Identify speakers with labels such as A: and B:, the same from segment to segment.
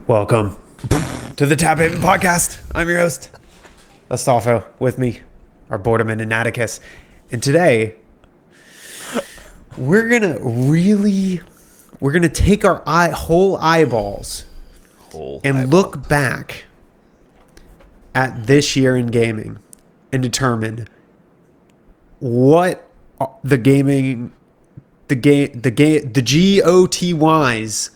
A: Welcome to the Taphaven podcast. I'm your host, Astolfo. With me are Boredaman and Atticus. And today, we're gonna take our whole eyeballs and look back at this year in gaming and determine what the GOTYs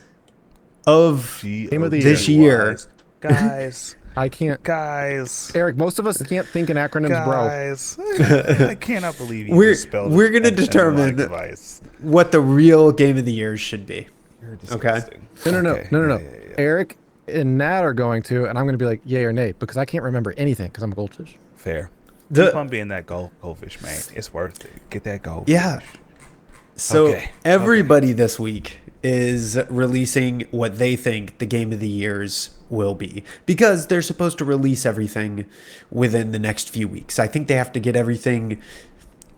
A: of this year.
B: Guys.
C: I can't.
B: Guys.
C: Eric, most of us can't think in acronyms,
B: Guys. I cannot believe you
A: We're going to determine what the real game of the year should be. Okay?
C: No. Yeah. Eric and Nat are going to, and I'm going to be like, yay or nay, because I can't remember anything because I'm a goldfish.
B: Fair. Keep on being that goldfish, man. It's worth it. Get that goldfish.
A: Yeah. So everybody this week is releasing what they think the game of the years will be, because they're supposed to release everything within the next few weeks. I think they have to get everything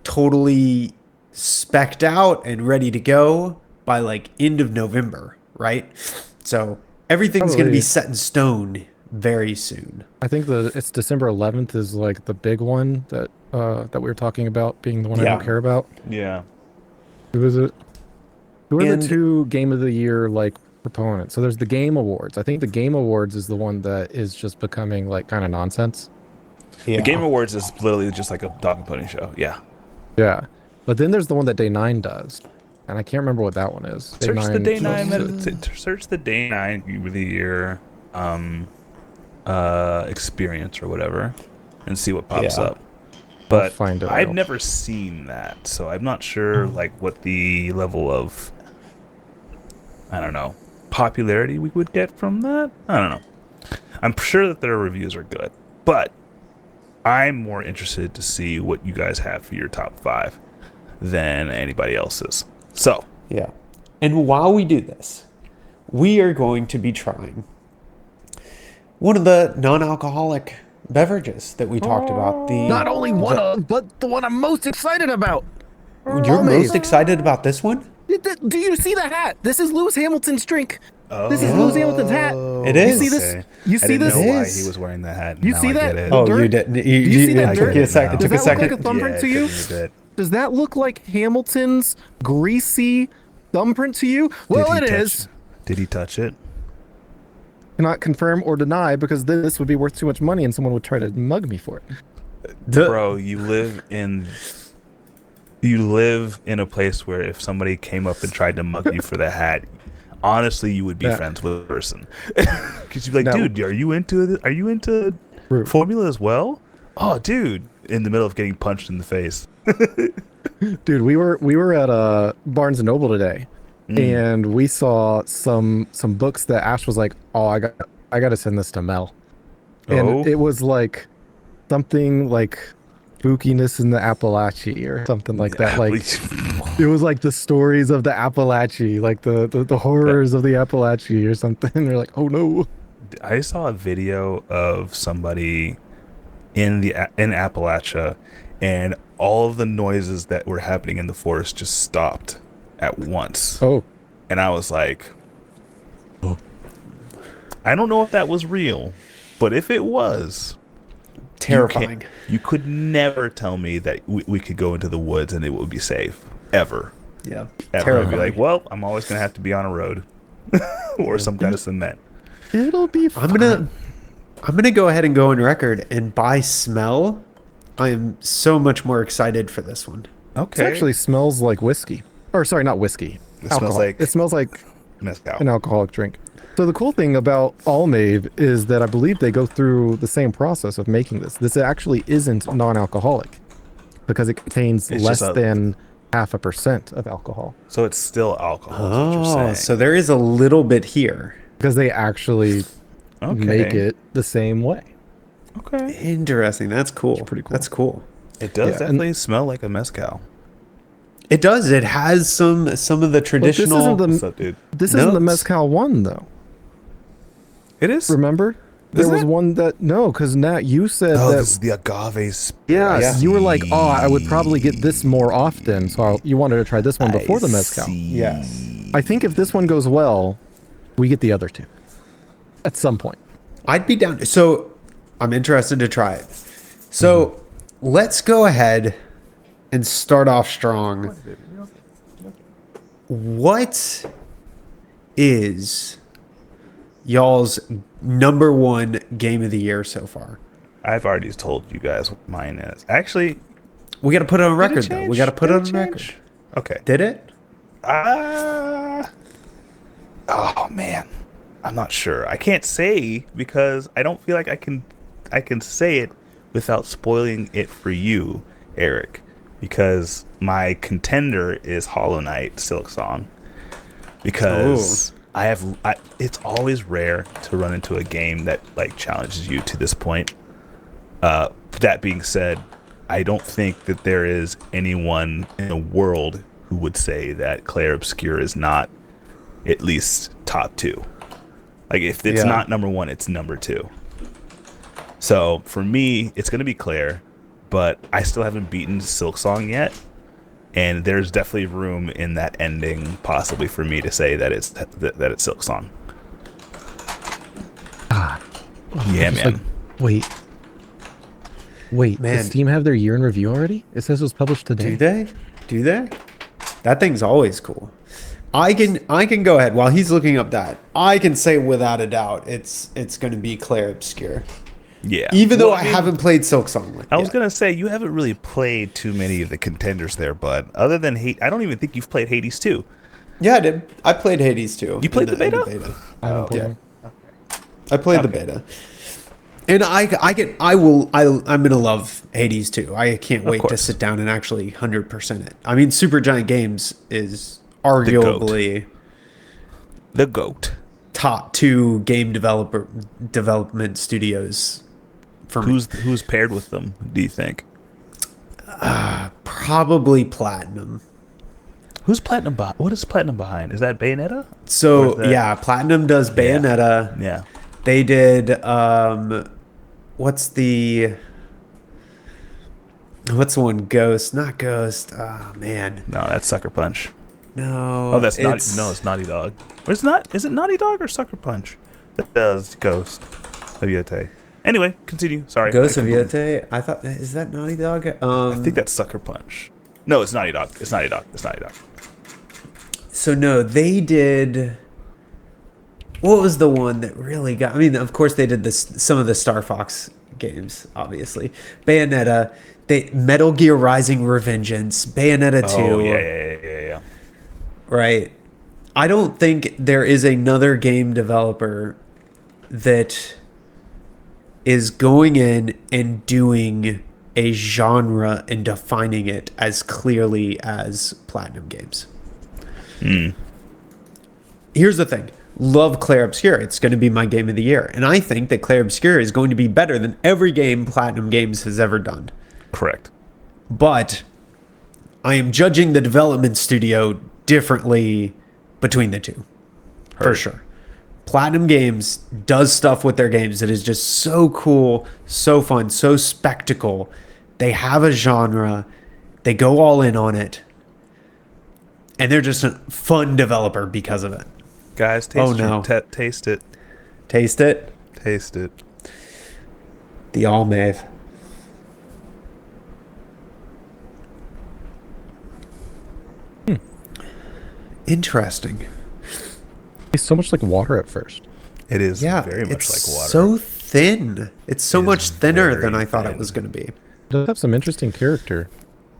A: totally specced out and ready to go by like end of November, right? So everything's going to be set in stone very soon.
C: I think it's December 11th is like the big one that we were talking about being the one I don't care about.
B: Yeah.
C: Who is it? Who are the two game of the year like proponents? So there's the Game Awards. I think the Game Awards is the one that is just becoming like kind of nonsense.
B: Yeah. The Game Awards is literally just like a dog and pony show. Yeah.
C: Yeah. But then there's the one that Day 9 does. And I can't remember what that one is.
B: Search the Day 9 search the Day 9 game of the year experience or whatever and see what pops up. But I've never seen that, so I'm not sure like what the level of, I don't know, popularity we would get from that. I don't know. I'm sure that their reviews are good, but I'm more interested to see what you guys have for your top 5 than anybody else's. So
A: yeah, and while we do this, we are going to be trying one of the non-alcoholic beverages that we talked about.
C: Not only one of, but the one I'm most excited about.
A: You're most excited about this one?
C: Do you see the hat? This is Lewis Hamilton's drink. This is Lewis Hamilton's hat.
A: It is.
C: You see this? You see this?
B: I didn't know why he was wearing that hat.
C: You see that?
A: Oh, you didn't.
C: Do you see that dirt?
A: Took a second.
C: Does that look like a thumbprint to you? Does that look like Hamilton's greasy thumbprint to you? Well, it is.
B: Did he touch it?
C: Cannot confirm or deny, because this would be worth too much money and someone would try to mug me for it.
B: Bro, you live in a place where if somebody came up and tried to mug you for the hat, honestly, you would be friends with the person. Because you'd be like, dude, are you into formula as well? Oh, dude, in the middle of getting punched in the face.
C: Dude, we were at Barnes and Noble today. And we saw some books that Ash was like, oh, I got to send this to Mel. And it was like something like spookiness in the Appalachie or something like that. Like it was like the stories of the Appalachie, like the horrors of the Appalachie or something. They're like, oh no.
B: I saw a video of somebody in Appalachia, and all of the noises that were happening in the forest just stopped at once. And I was like, I don't know if that was real, but if it was
A: terrifying,
B: you could never tell me that we could go into the woods and it would be safe ever.
A: Yeah,
B: ever. I'd be like, well, I'm always gonna have to be on a road or some kind of cement.
C: It'll be fun.
A: I'm gonna go ahead and go on record, and by smell, I am so much more excited for this one.
C: Okay, it actually smells like whiskey. Or sorry, not whiskey.
B: It
C: smells like
B: mezcal.
C: An alcoholic drink. So the cool thing about ALMAVE is that I believe they go through the same process of making this. This actually isn't non-alcoholic because it contains less than 0.5% of alcohol.
B: So it's still alcohol.
A: Oh, so there is a little bit here
C: because they actually make it the same way.
B: Okay.
A: Interesting. That's cool.
C: It's pretty cool.
A: That's cool.
B: It does definitely smell like a mezcal.
A: It does. It has some of the traditional.
B: What's up, dude?
C: This isn't the mezcal one, though.
B: It is.
C: Remember, there was one that because Nat, you said that
B: this is the agave.
C: Yes, you were like, oh, I would probably get this more often, so you wanted to try this one before the mezcal.
A: Yes.
C: I think if this one goes well, we get the other two. at some point.
A: I'd be down. So I'm interested to try it. So let's go ahead and start off strong. What is y'all's number one game of the year so far?
B: I've already told you guys what mine is. Actually,
A: we got to put it on record, though. We got to put it on record.
B: Okay.
A: Did it?
B: Oh man, I'm not sure. I can't say because I don't feel like I can say it without spoiling it for you, Erik. Because my contender is Hollow Knight Silksong. Because it's always rare to run into a game that like challenges you to this point. That being said, I don't think that there is anyone in the world who would say that Clair Obscur is not at least top 2. Like if it's not number 1, it's number 2. So for me, it's gonna be Clair, but I still haven't beaten Silksong yet, and there's definitely room in that ending possibly for me to say that it's Silksong. Yeah, man.
C: Like, wait,
A: man.
C: Does Steam have their year in review already? It says it was published today.
A: Do they? That thing's always cool. I can go ahead while he's looking up that. I can say without a doubt it's going to be Clair Obscur.
B: Yeah.
A: Even though I haven't played Silksong.
B: I was going to say you haven't really played too many of the contenders there, bud. Other than I don't even think you've played Hades 2.
A: Yeah, I did. I played Hades 2.
B: You played the beta?
A: I played the beta. And I'm gonna love Hades 2. I can't wait to sit down and actually 100% it. I mean, Supergiant Games is arguably
B: the GOAT.
A: Top 2 game development studios for me.
B: Who's paired with them, do you think?
A: Probably Platinum.
B: Who's Platinum what is Platinum behind? Is that Bayonetta?
A: So Platinum does Bayonetta.
B: Yeah.
A: They did what's the one? Ghost, not Ghost. Oh man.
B: No, that's Sucker Punch.
A: No.
B: Oh, it's Naughty Dog. Is it Naughty Dog or Sucker Punch? That does Ghost of Yotei. Anyway, continue. Sorry.
A: Ghost of Yotei? I thought, is that Naughty Dog?
B: I think that's Sucker Punch. No, it's Naughty Dog. It's Naughty Dog.
A: So no, they did. What was the one that really got? I mean, of course they did some of the Star Fox games, obviously. Bayonetta, Metal Gear Rising: Revengeance, Bayonetta 2.
B: Oh yeah.
A: Right. I don't think there is another game developer that is going in and doing a genre and defining it as clearly as Platinum Games. Here's the thing. Love Clair Obscur. It's going to be my game of the year. And I think that Clair Obscur is going to be better than every game Platinum Games has ever done.
B: Correct.
A: But I am judging the development studio differently between the two. For sure. Platinum Games does stuff with their games that is just so cool, so fun, so spectacle. They have a genre. They go all in on it. And they're just a fun developer because of it.
B: Guys, taste it.
A: Taste it?
B: Taste it.
A: The ALMAVE. Interesting.
C: It's so much like water at first.
B: It is very much like water.
A: So thin. It's so much thinner than I thought it was going to be.
C: It does have some interesting character.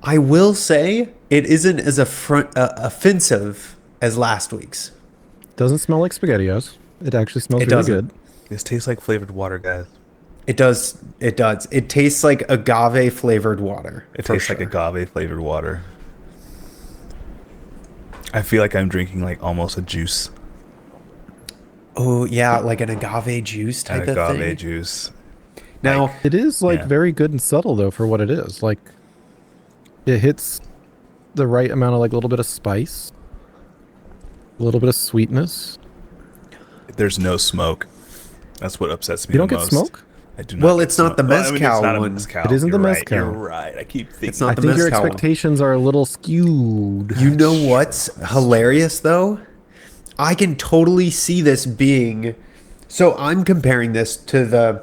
A: I will say it isn't as offensive as last week's.
C: Doesn't smell like SpaghettiOs. It actually smells really good.
B: This tastes like flavored water, guys.
A: It does. It does. It tastes like agave-flavored water.
B: It tastes like agave-flavored water. I feel like I'm drinking like almost a juice.
A: Oh, yeah, like an agave juice type of thing.
B: Agave juice.
A: Now,
C: it is like very good and subtle though for what it is. Like it hits the right amount of like a little bit of spice, a little bit of sweetness.
B: There's no smoke. That's what upsets me.
C: You don't get smoke?
B: I do not.
A: Well, it's not the mezcal one.
C: It isn't the mezcal.
B: You're right. I keep thinking.
A: It's not the
C: mezcal. I think your
A: mezcal
C: expectations are a little skewed.
A: You know what's hilarious though? I can totally see this being So I'm comparing this to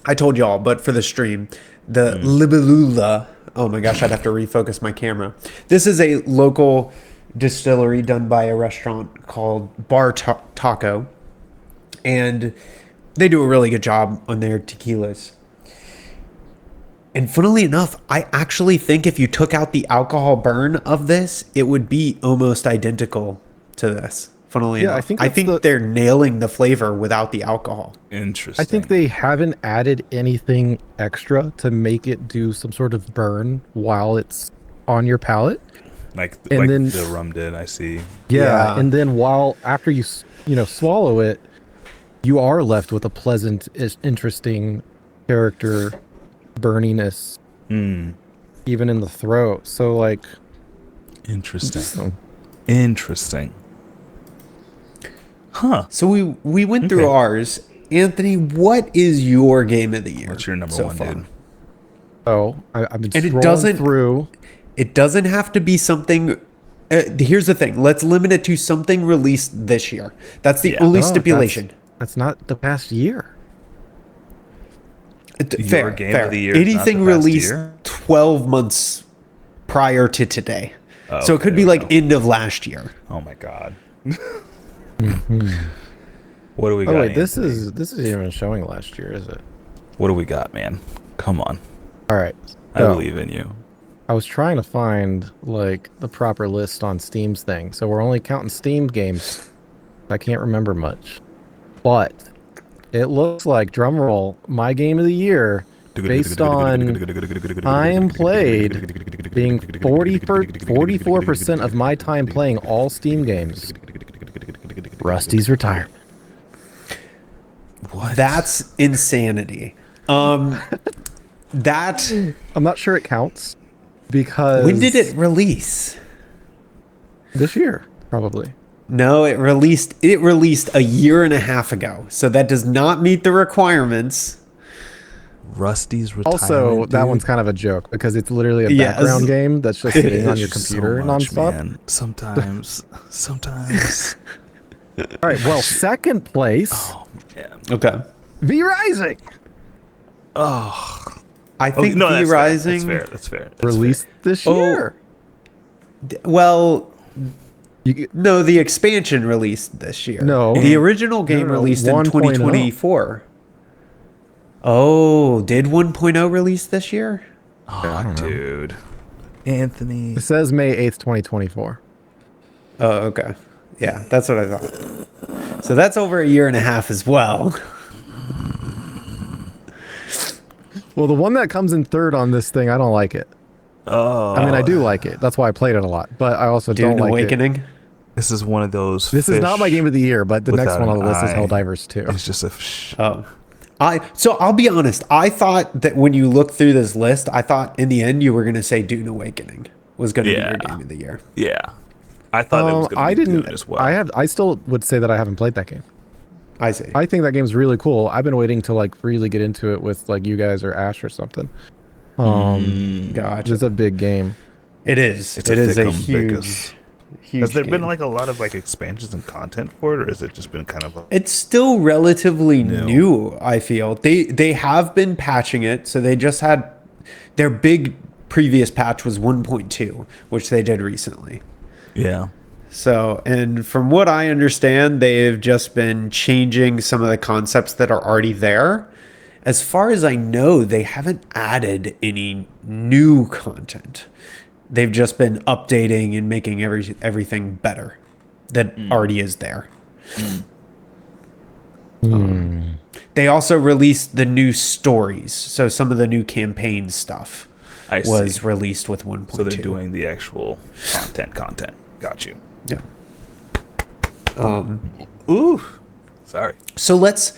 A: I told y'all, but for the stream, the Libellula. Oh my gosh, I'd have to refocus my camera. This is a local distillery done by a restaurant called Bar Taco. And they do a really good job on their tequilas. And funnily enough, I actually think if you took out the alcohol burn of this, it would be almost identical to this. Funnily enough, I think they're nailing the flavor without the alcohol.
B: Interesting.
C: I think they haven't added anything extra to make it do some sort of burn while it's on your palate.
B: Like the rum did, I see.
C: Yeah, and then after you swallow it, you are left with a pleasant, interesting character burniness, even in the throat. So like,
B: interesting.
A: Huh. So we went through ours. Anthony, what is your game of the year?
B: What's your number one, dude?
C: Oh, I've been scrolling through.
A: It doesn't have to be something. Here's the thing. Let's limit it to something released this year. That's the only stipulation.
C: That's not the past year.
A: Fair. Of the year, anything released 12 months prior to today. Oh, so it could be like end of last year.
B: Oh my god. What do we got?
C: Oh wait, this is even showing last year, is it?
B: What do we got, man? Come on.
C: All right.
B: I believe in you.
C: I was trying to find like the proper list on Steam's thing. So we're only counting Steam games. I can't remember much. But it looks like, drumroll, my game of the year, based on time played, being 44% of my time playing all Steam games, Rusty's Retirement.
A: What? That's insanity. That
C: I'm not sure it counts because
A: when did it release?
C: This year, probably.
A: No, it released a year and a half ago. So that does not meet the requirements.
B: Rusty's Retirement.
C: Also, that one's kind of a joke because it's literally a background game that's just sitting on your computer nonstop. Man.
B: Sometimes.
C: All right, well, second place.
B: Oh, man.
A: Okay.
C: V Rising.
B: Oh.
A: I think V Rising.
B: That's fair.
C: Released this year.
A: Well, no, the expansion released this year.
C: No.
A: The original game released in 2024. Oh, did 1.0 release this year?
B: Oh, dude. Anthony.
C: It says May 8th, 2024.
A: Oh, okay. Yeah, that's what I thought. So that's over a year and a half as well.
C: Well, the one that comes in third on this thing, I don't like it.
B: Oh.
C: I mean, I do like it. That's why I played it a lot. But I also don't like
A: Awakening?
C: it.
B: This is one of those.
C: This is not my game of the year, but the next one on the list is Helldivers 2.
B: It's just a.
A: So I'll be honest. I thought that when you look through this list, I thought in the end you were going to say Dune Awakening was going to be your game of the year.
B: Yeah, I thought it was going to be Dune as well.
C: I still would say that I haven't played that game.
A: I see.
C: I think that game's really cool. I've been waiting to like really get into it with like you guys or Ash or something.
A: Gotcha.
C: It's a big game.
A: It is. It is a huge.
B: Has there been like a lot of like expansions and content for it, or has it just been kind of?
A: It's still relatively new. I feel they have been patching it. So they just had their big previous patch was 1.2, which they did recently.
B: Yeah.
A: So, and from what I understand, they've just been changing some of the concepts that are already there. As far as I know, they haven't added any new content. They've just been updating and making everything better that already is there. They also released the new stories. So some of the new campaign stuff was released with 1.2.
B: So they're doing the actual content. Got you.
A: Yeah.
B: Ooh. Sorry.
A: So let's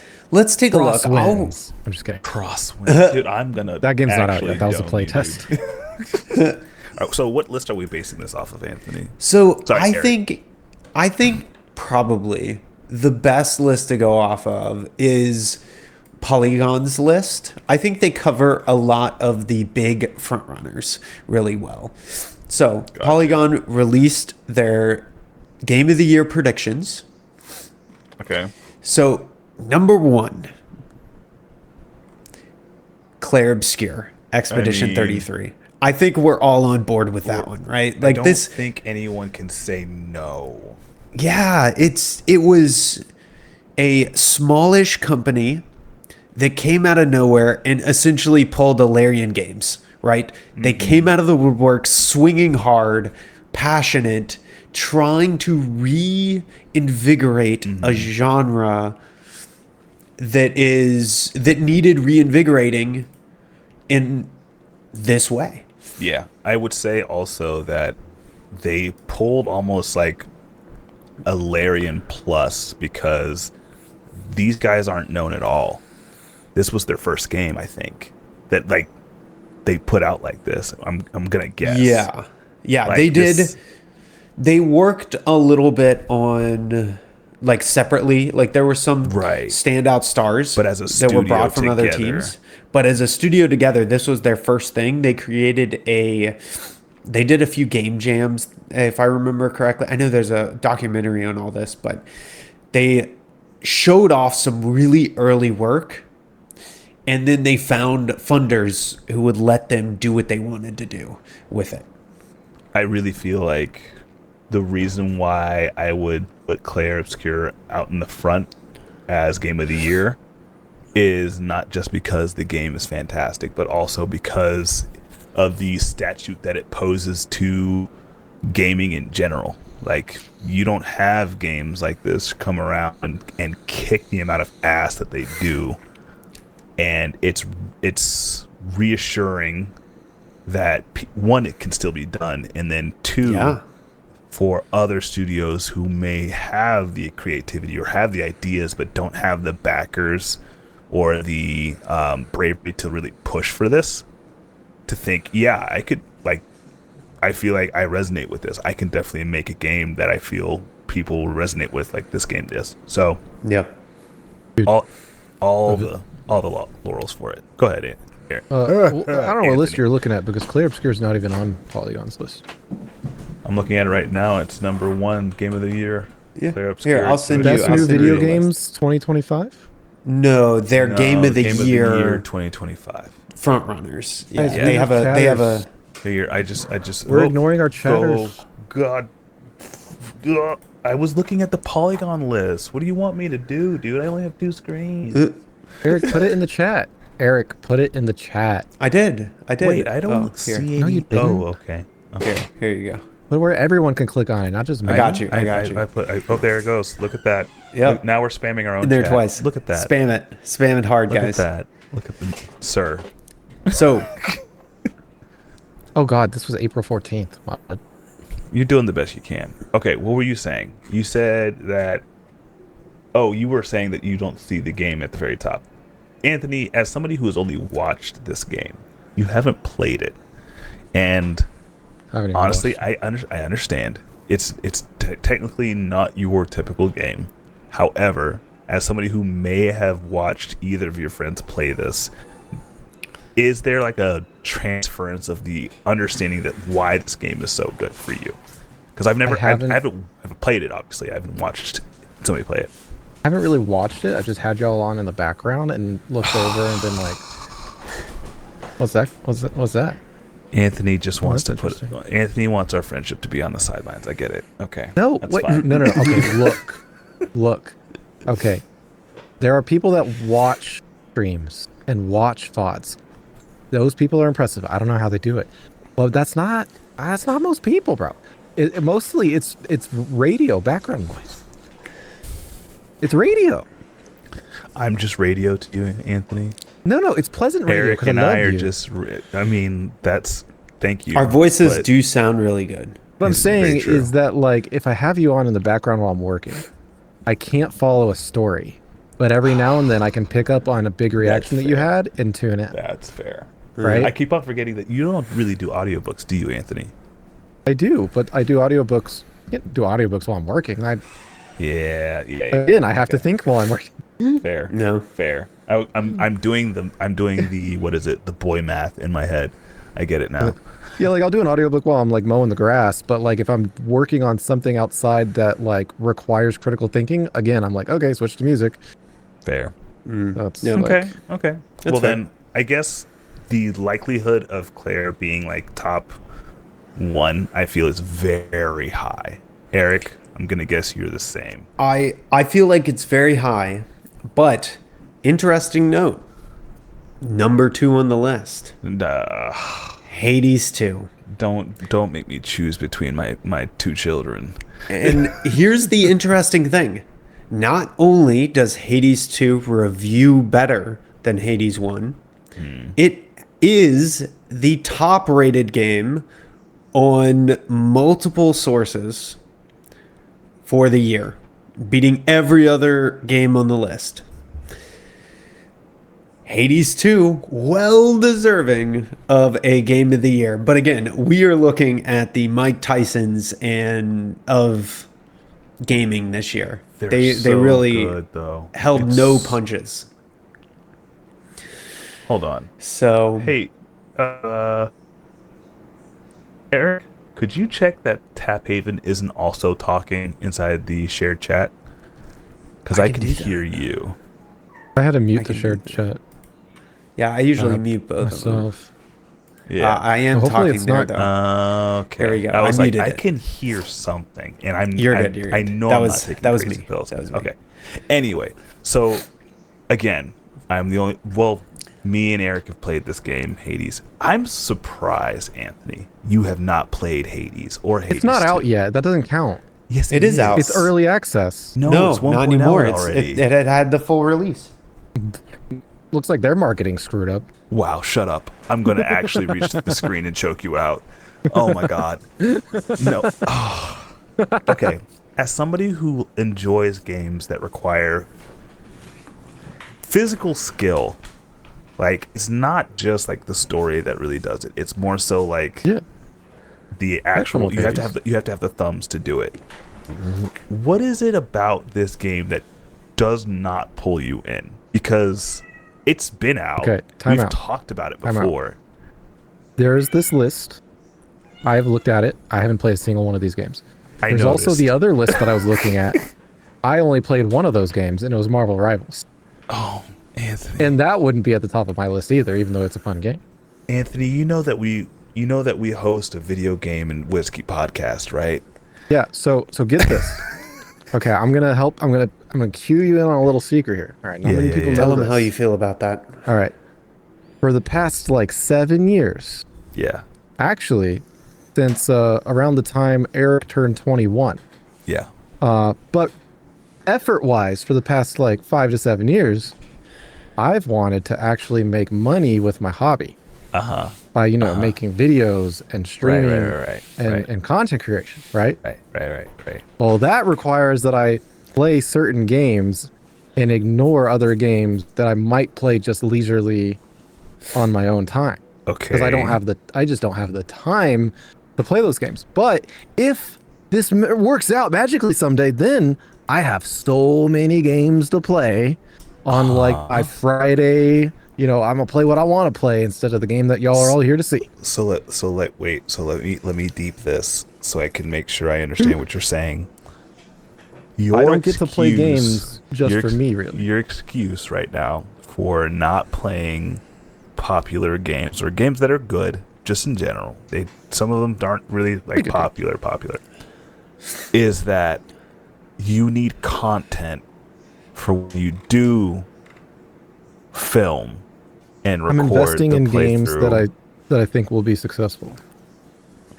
A: take a look.
C: I'm just kidding.
B: Crosswind. Dude, I'm gonna.
C: That game's not out yet. That was a play test.
B: So what list are we basing this off of, Anthony?
A: So I think probably the best list to go off of is Polygon's list. I think they cover a lot of the big frontrunners really well. So Polygon released their Game of the Year predictions.
B: Okay.
A: So Number 1, Clair Obscur, Expedition 33. I think we're all on board with that one, right?
B: Like I don't think anyone can say no.
A: Yeah, it was a smallish company that came out of nowhere and essentially pulled a Larian Games, right? They came out of the woodwork swinging hard, passionate, trying to reinvigorate a genre that needed reinvigorating in this way.
B: Yeah, I would say also that they pulled almost like a Larian plus because these guys aren't known at all. This was their first game, I think, that like they put out like this. I'm gonna guess.
A: Yeah,
B: like
A: they did. They worked a little bit on like separately. Like there were some standout stars,
B: but as a
A: that were brought from other teams. But as a studio together, this was their first thing. They did a few game jams, if I remember correctly. I know there's a documentary on all this, but they showed off some really early work, and then they found funders who would let them do what they wanted to do with it.
B: I really feel like the reason why I would put Clair Obscur out in the front as Game of the Year is not just because the game is fantastic, but also because of the statute that it poses to gaming in general. Like, you don't have games like this come around and kick the amount of ass that they do. And it's reassuring that, one, it can still be done, and then two, for other studios who may have the creativity or have the ideas but don't have the backers or the bravery to really push for this, to think, yeah, I could, like, I feel like I resonate with this. I can definitely make a game that I feel people resonate with, like this game does. So
A: yeah,
B: all the laurels for it. Go ahead, Erik.
C: I don't know what list you're looking at, because Clair Obscur is not even on Polygon's list.
B: I'm looking at it right now. It's number 1 Game of the Year.
A: Yeah.
B: Clair Obscur.
A: Here, I'll send
C: Best
A: you.
C: new video games 2025.
A: No, they're Game of the Year
B: 2025.
A: front runners. Yeah,
C: Guys,
A: they have a.
B: Here, I just.
C: We're ignoring our chatters.
B: Oh God. I was looking at the Polygon list. What do you want me to do, dude? I only have 2 screens.
C: Erik, put it in the chat. Erik, put it in the chat.
A: I did.
B: Wait, I don't see any.
C: No, you didn't.
B: Oh, okay.
A: Here you go.
C: But where everyone can click on it, not just me.
A: I got you.
B: Oh, there it goes. Look at that.
A: Yep.
B: Now we're spamming our own
A: There
B: chat.
A: twice.
B: Look at that.
A: Spam it hard, guys.
B: Look at that. Look at the sir.
A: So,
C: oh God, this was April 14th. Wow.
B: You're doing the best you can. Okay, what were you saying? You said that. Oh, you were saying that you don't see the game at the very top. Anthony, as somebody who has only watched this game, you haven't played it, and honestly, I understand. It's technically not your typical game. However, as somebody who may have watched either of your friends play this, is there like a transference of the understanding that why this game is so good for you? Because I haven't played it. Obviously, I haven't watched somebody play it.
C: I haven't really watched it. I just had y'all on in the background and looked over and been like, "What's that? What's that?"
B: Anthony just wants to put. Anthony wants our friendship to be on the sidelines. I get it. Okay.
C: No, wait, no. Okay, look. Okay, there are people that watch streams and watch VODs. Those people are impressive. I don't know how they do it, but that's not most people, bro. Mostly it's radio background noise. It's radio.
B: I'm just radio to you, Anthony.
C: No, it's pleasant radio.
B: Erik and I are just. I mean, that's. Thank you.
A: Our voices do sound really good.
C: What I'm saying is that, like, if I have you on in the background while I'm working, I can't follow a story, but every now and then I can pick up on a big reaction that you had and tune in.
B: That's fair.
C: Right?
B: I keep on forgetting that you don't really do audiobooks, do you, Anthony?
C: I do, but I do audiobooks. I can't do audiobooks while I'm working.
B: Yeah.
C: Again, I have to think while I'm working.
B: Fair.
A: No.
B: Fair. I'm doing the what is it? The boy math in my head. I get it now.
C: Yeah, like I'll do an audiobook while I'm like mowing the grass, but like if I'm working on something outside that like requires critical thinking, again, I'm like, okay, switch to music.
B: Fair.
C: That's
B: okay. Okay. Well,
A: fair.
B: then I guess the likelihood of Claire being like top one, I feel, is very high. Erik, I'm gonna guess you're the same.
A: I feel like it's very high, but interesting note. Number 2 on the list.
B: And,
A: Hades 2.
B: don't make me choose between my two children.
A: And here's the interesting thing. Not only does Hades 2 review better than Hades 1, it is the top rated game on multiple sources for the year, beating every other game on the list. Hades 2, well deserving of a game of the year. But again, we are looking at the Mike Tysons and of gaming this year. They
B: so
A: really
B: good, though.
A: held no punches.
B: Hold on.
A: So
B: Hey, Erik, could you check that Taphaven isn't also talking inside the shared chat? Because I can hear you.
C: I had to mute the shared chat.
A: yeah, I usually mute both of them.
C: myself.
B: Yeah.
A: I am
C: Hopefully
A: talking
C: it's
A: there
C: not-
A: though.
B: Okay.
A: There we go.
B: I was
A: I
B: like,
A: muted
B: I
A: it.
B: can hear something, and
A: You're good.
B: I know
A: That
B: I'm
A: was-
B: not taking
A: that was
B: crazy
A: me.
B: pills.
A: That was me.
B: Okay. Anyway, so again, I'm the only. Well, me and Erik have played this game, Hades. I'm surprised, Anthony, you have not played Hades or Hades.
C: It's not
B: 2.
C: out yet. That doesn't count.
B: Yes,
A: It is out.
C: It's early access.
A: No,
B: it's
A: not
B: 1.0
A: anymore.
B: already.
A: It had the full release.
C: Looks like their marketing screwed up.
B: Wow, shut up. I'm going to actually reach the screen and choke you out. Oh my God. No. Oh. Okay. As somebody who enjoys games that require physical skill, like, it's not just like the story that really does it. It's more so like the actual, you have to have the thumbs to do it. What is it about this game that does not pull you in? Because it's been out.
C: Okay, time
B: We've
C: out.
B: talked about it
C: Time out.
B: before.
C: There's this list. I've looked at it. I haven't played a single one of these games. There's also
B: noticed.
C: the other list that I was looking at. I only played one of those games, and it was Marvel Rivals.
B: Oh, Anthony.
C: And that wouldn't be at the top of my list either, even though it's a fun game.
B: Anthony, you know that we host a video game and whiskey podcast, right?
C: Yeah, so get this. Okay, I'm gonna cue you in on a little secret here. All right, not many people know
A: Tell them
C: this.
A: how you feel about that.
C: All right. For the past like 7 years,
B: Yeah.
C: actually, since around the time Erik turned 21.
B: Yeah.
C: But effort-wise, for the past like 5 to 7 years, I've wanted to actually make money with my hobby by making videos and streaming and content creation, right?
B: Right.
C: Well, that requires that I play certain games and ignore other games that I might play just leisurely on my own time.
B: Okay.
C: Because I just don't have the time to play those games. But if this works out magically someday, then I have so many games to play on like my Friday. I'm gonna play what I want to play instead of the game that y'all are all here to see.
B: Let me deep this so I can make sure I understand what you're saying.
C: I don't get to play games just for me, really.
B: Your excuse right now for not playing popular games or games that are good, just in general, some of them aren't really like popular, is that you need content for when you do film and record.
C: I'm investing
B: the
C: in games
B: playthrough.
C: that I think will be successful.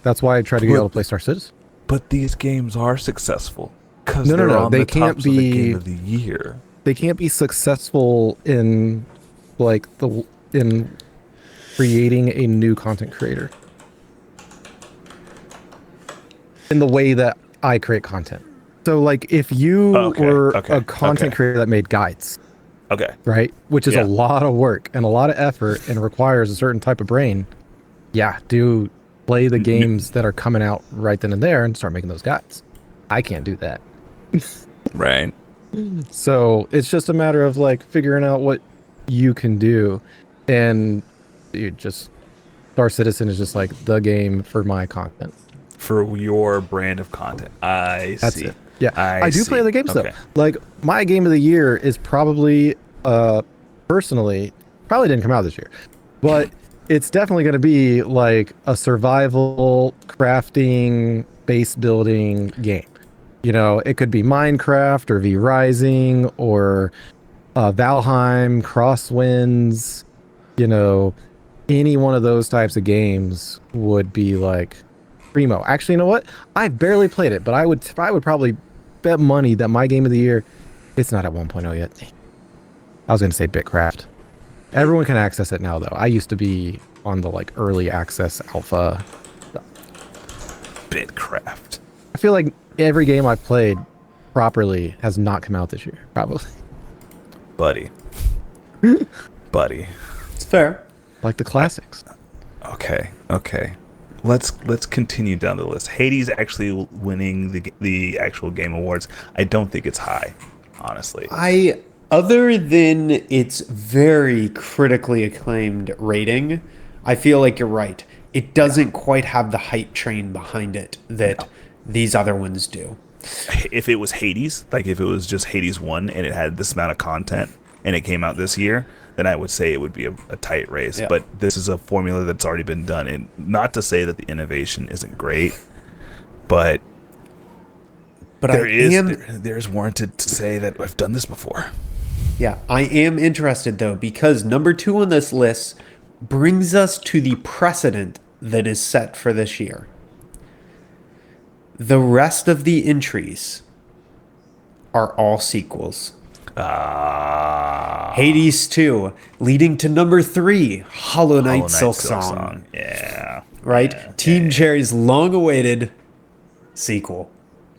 C: That's why I try to get able to play Star Citizen.
B: But these games are successful because
C: No,
B: on
C: they
B: the
C: can't
B: tops of
C: be-
B: the game of the year.
C: They can't be successful in in creating a new content creator in the way that I create content. So like if you were a content creator that made guides, right, which is a lot of work and a lot of effort and requires a certain type of brain, play the games that are coming out right then and there and start making those guides. I can't do that.
B: Right.
C: So it's just a matter of like figuring out what you can do, and Star Citizen is just like the game for my content.
B: For your brand of content. I
C: That's
B: see.
C: it. Yeah, I do play other games though. Like my game of the year is probably, personally, probably didn't come out this year, but it's definitely going to be like a survival crafting base building game. You know, it could be Minecraft or V Rising or Valheim, Crosswinds. You know, any one of those types of games would be like primo. Actually, you know what? I barely played it, but I would probably bet money that my game of the year, it's not at 1.0 yet. I was going to say Bitcraft. Everyone can access it now, though. I used to be on the like early access alpha.
B: Bitcraft.
C: I feel like every game I've played properly has not come out this year, probably.
B: Buddy.
A: It's fair.
C: Like the classics.
B: Okay. Let's continue down the list. Hades actually winning the actual game awards. I don't think it's high, honestly.
A: Other than its very critically acclaimed rating, I feel like you're right. It doesn't quite have the hype train behind it that these other ones do.
B: If it was Hades, like if it was just Hades 1 and it had this amount of content and it came out this year, then I would say it would be a tight race. Yeah. But this is a formula that's already been done. And not to say that the innovation isn't great, but there's warranted to say that I've done this before.
A: Yeah, I am interested, though, because number 2 on this list brings us to the precedent that is set for this year. The rest of the entries are all sequels. Hades 2, leading to number 3, Hollow Knight Silksong.
B: Yeah.
A: Right?
B: Yeah,
A: Team Cherry's long-awaited sequel.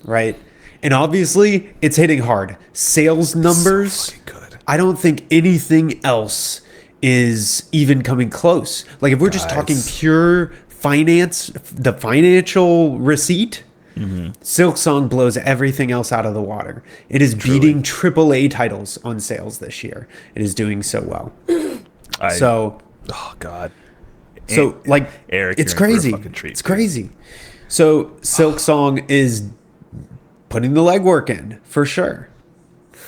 A: Right? And obviously, it's hitting hard. Sales numbers,
B: so fucking good.
A: I don't think anything else is even coming close. Like, if we're just talking pure finance, the financial receipt, Silksong blows everything else out of the water. It is beating AAA titles on sales this year. It is doing so well.
B: Oh, God.
A: So, like,
B: Erik,
A: it's crazy. It's crazy. So, Silksong is putting the legwork in, for sure.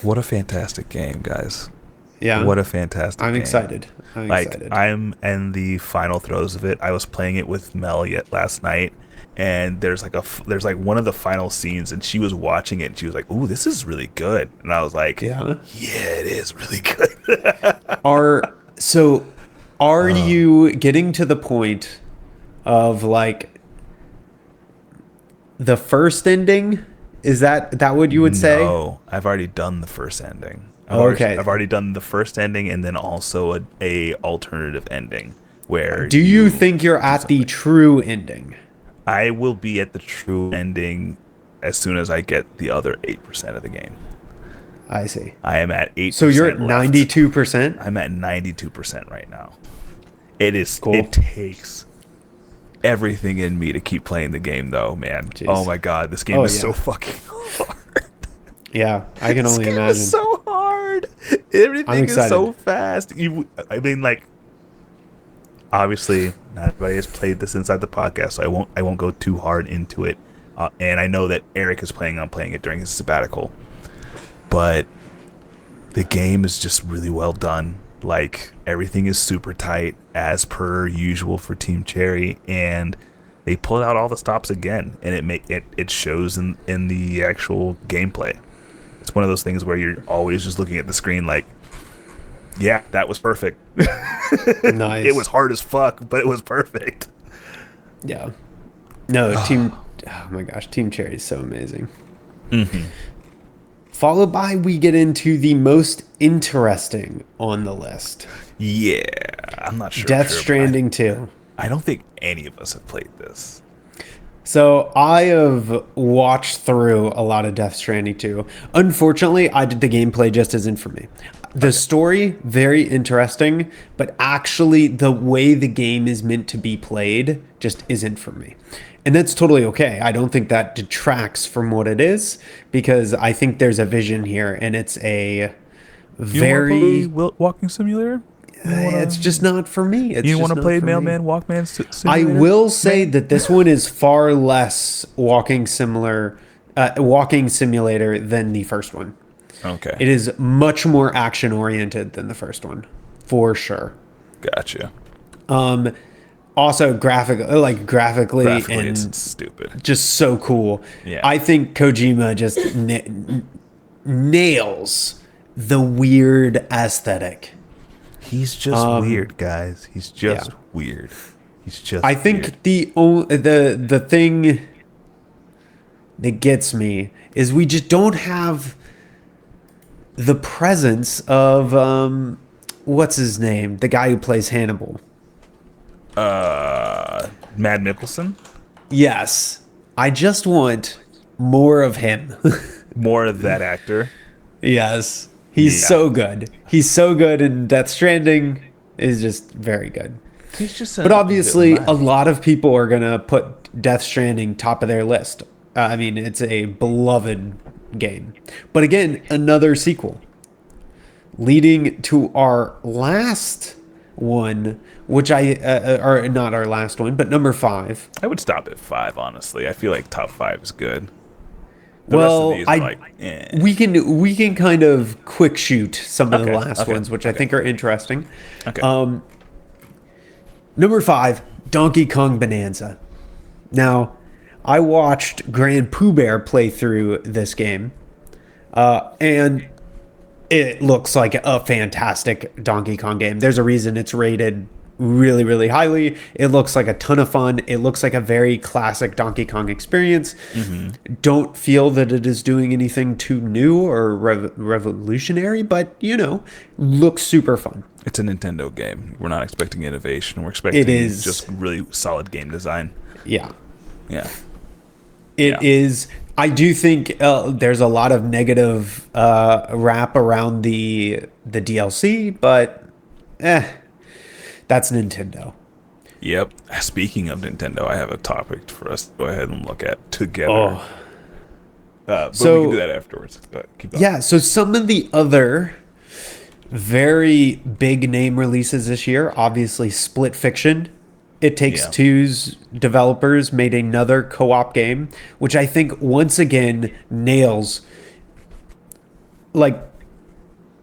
B: What a fantastic game, guys.
A: Yeah.
B: What a fantastic game.
A: I'm excited.
B: I'm in the final throes of it. I was playing it with Mel last night, and there's like one of the final scenes, and she was watching it, and she was like, "Ooh, this is really good." And I was like, "Yeah, it is really good."
A: Are you getting to the point of like the first ending? Is that what you would say?
B: No, I've already done the first ending. I've already done the first ending and then also a alternative ending where.
A: Do you think you're at the true ending?
B: I will be at the true ending as soon as I get the other 8% of the game.
A: I see.
B: I am at 8%.
A: So you're at 92%?
B: I'm at 92% right now. It is
A: cool.
B: It takes everything in me to keep playing the game, though, man. Jeez. Oh my God, this game is so fucking hard.
A: Yeah, I can only imagine.
B: It's so hard. Everything is so fast. I mean, like, obviously, not everybody has played this inside the podcast, so I won't go too hard into it. And I know that Erik is planning on playing it during his sabbatical, but the game is just really well done. Like, everything is super tight as per usual for Team Cherry, and they pulled out all the stops again, and it shows in the actual gameplay. It's one of those things where you're always just looking at the screen like, yeah, that was perfect.
A: Nice.
B: It was hard as fuck, but it was perfect.
A: Yeah. No, oh my gosh, Team Cherry is so amazing.
B: Mm-hmm.
A: Followed by, we get into the most interesting on the list.
B: Yeah, I'm not sure.
A: Death Stranding 2.
B: I don't think any of us have played this.
A: So I have watched through a lot of Death Stranding 2. Unfortunately, the gameplay just isn't for me. The story, very interesting, but actually the way the game is meant to be played just isn't for me. And that's totally okay. I don't think that detracts from what it is, because I think there's a vision here, and it's a very
B: walking simulator.
A: It's just not for me.
B: You want to play Mailman Walkman Simulator?
A: I will say that this one is far less walking similar walking simulator than the first one.
B: Okay.
A: It is much more action oriented than the first one, for sure.
B: Gotcha.
A: Also graphically and
B: it's stupid.
A: Just so cool.
B: Yeah.
A: I think Kojima just nails the weird aesthetic.
B: He's just weird, guys. He's just weird. He's just
A: I think the thing that gets me is we just don't have the presence of what's his name? The guy who plays Hannibal.
B: Mad Mikkelsen?
A: Yes. I just want more of him.
B: More of that actor.
A: Yes. He's so good. He's so good, and Death Stranding is just very good.
B: He's just
A: but obviously, a lot of people are going to put Death Stranding top of their list. I mean, it's a beloved game. But again, another sequel. Leading to our last one, which or not our last one, but number 5.
B: I would stop at 5, honestly. I feel like top 5 is good.
A: We can kind of quick shoot some of the last ones, which I think are interesting.
B: Okay.
A: Number 5, Donkey Kong Bonanza. Now, I watched Grand Pooh Bear play through this game, and it looks like a fantastic Donkey Kong game. There's a reason it's rated really, really highly. It looks like a ton of fun. It looks like a very classic Donkey Kong experience. Mm-hmm. Don't feel that it is doing anything too new or revolutionary, but, looks super fun.
B: It's a Nintendo game. We're not expecting innovation. We're expecting just really solid game design.
A: Yeah.
B: Yeah.
A: It is. I do think there's a lot of negative rap around the DLC, but that's Nintendo.
B: Yep. Speaking of Nintendo, I have a topic for us to go ahead and look at together. But we can do that afterwards. Keep going.
A: Yeah, so some of the other very big name releases this year, obviously Split Fiction. It Takes Two's developers made another co-op game, which I think once again nails,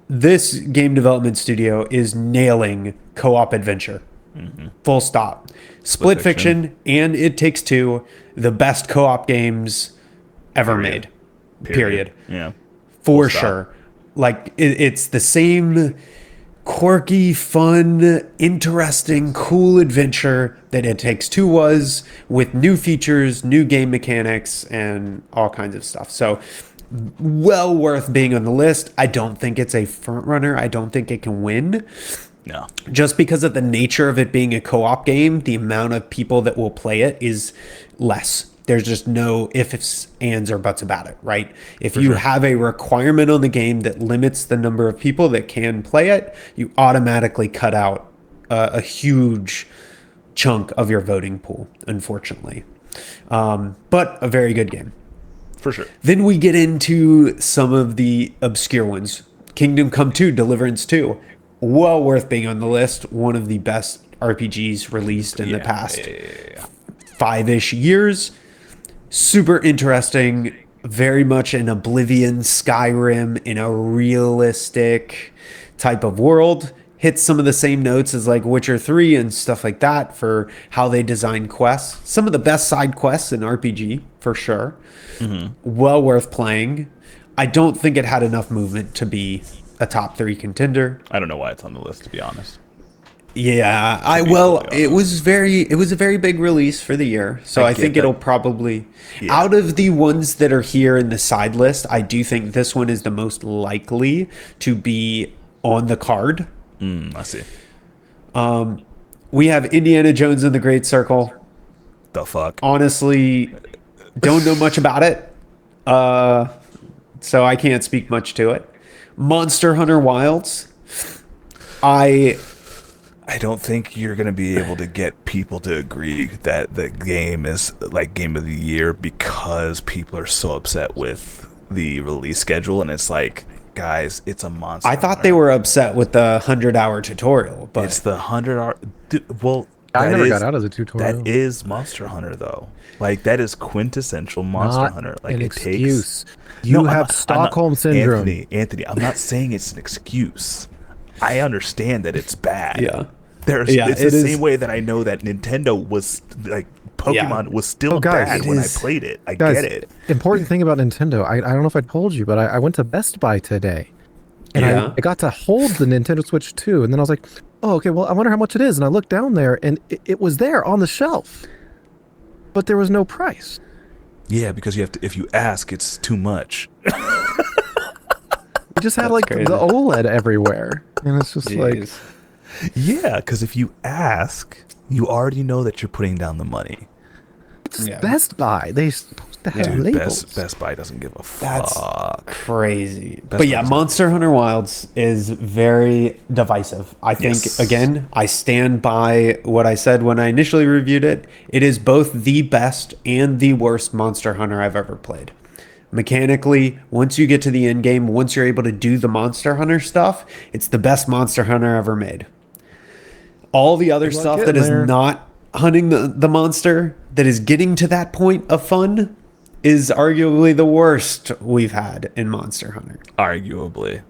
A: this game development studio is nailing co-op adventure. Mm-hmm. Full stop. Split Fiction and It Takes Two, the best co-op games ever made. Period.
B: Yeah.
A: For sure. It's the same quirky, fun, interesting, cool adventure that It Takes Two was, with new features, new game mechanics, and all kinds of stuff. So, well worth being on the list. I don't think it's a front runner. I don't think it can win.
B: No.
A: Just because of the nature of it being a co-op game, the amount of people that will play it is less. There's just no ifs, ands, or buts about it, right? If you have a requirement on the game that limits the number of people that can play it, you automatically cut out a huge chunk of your voting pool, unfortunately. But a very good game.
B: For sure.
A: Then we get into some of the obscure ones. Kingdom Come 2, Deliverance 2. Well worth being on the list. One of the best RPGs released in the past 5-ish years. Super interesting, very much an Oblivion, Skyrim in a realistic type of world. Hits some of the same notes as Witcher 3 and stuff like that for how they design quests. Some of the best side quests in RPG, for sure. Mm-hmm. Well worth playing. I don't think it had enough movement to be a top 3 contender.
B: I don't know why it's on the list, to be honest.
A: Yeah, it was a very big release for the year, so I think it'll probably out of the ones that are here in the side list, I do think this one is the most likely to be on the card.
B: I see.
A: We have Indiana Jones and the Great Circle.
B: The fuck?
A: Honestly, don't know much about it, so I can't speak much to it. Monster Hunter Wilds.
B: I don't think you're going to be able to get people to agree that the game is game of the year because people are so upset with the release schedule. And it's guys, it's a monster.
A: I thought they were upset with the 100-hour tutorial, but
B: it's the 100-hour. Well,
C: I never got out of the tutorial.
B: That is Monster Hunter, though. Like, that is quintessential Monster Hunter. Like,
C: an
B: it
C: excuse.
B: takes...
C: You have Stockholm Syndrome.
B: Anthony, I'm not saying it's an excuse. I understand that it's bad.
A: Yeah.
B: It's the same way that I know that Nintendo was, like, Pokemon was still bad when I played it. I get it.
C: Important thing about Nintendo, I don't know if I told you, but I went to Best Buy today. And I got to hold the Nintendo Switch 2. And then I was like, oh, okay, well, I wonder how much it is. And I looked down there, and it was there on the shelf. But there was no price.
B: Yeah, because you have to. If you ask, it's too much.
C: We just had like crazy. The OLED everywhere. And it's just like...
B: Yeah, because if you ask, you already know that you're putting down the money.
C: It's Best Buy. They supposed to have labels.
B: Best Buy doesn't give a fuck.
A: That's crazy. But yeah, Monster Hunter Wilds is very divisive. I think, again, I stand by what I said when I initially reviewed it. It is both the best and the worst Monster Hunter I've ever played. Mechanically, once you get to the end game, once you're able to do the Monster Hunter stuff, it's the best Monster Hunter ever made. All the other stuff that is not hunting the monster, that is getting to that point of fun, is arguably the worst we've had in Monster Hunter.
B: Arguably.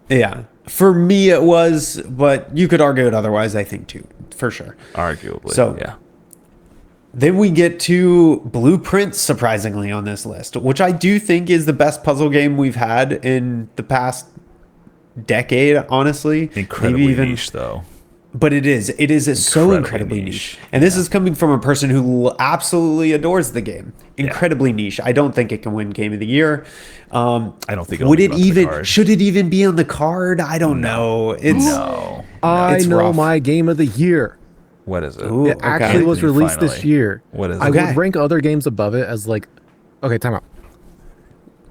A: Yeah. For me it was, but you could argue it otherwise, I think, too. For sure.
B: Arguably.
A: So, yeah. Then we get to Blueprint, surprisingly, on this list, which I do think is the best puzzle game we've had in the past decade, honestly.
B: Incredibly niche, though.
A: But it is so incredibly niche. And this is coming from a person who absolutely adores the game. Incredibly niche. I don't think it can win Game of the Year.
B: I don't think
A: should it even be on the card? I don't know.
C: I know my Game of the Year.
B: What is it?
C: Ooh, it actually was released this year.
B: What is it?
C: I would rank other games above it as like, okay, time out.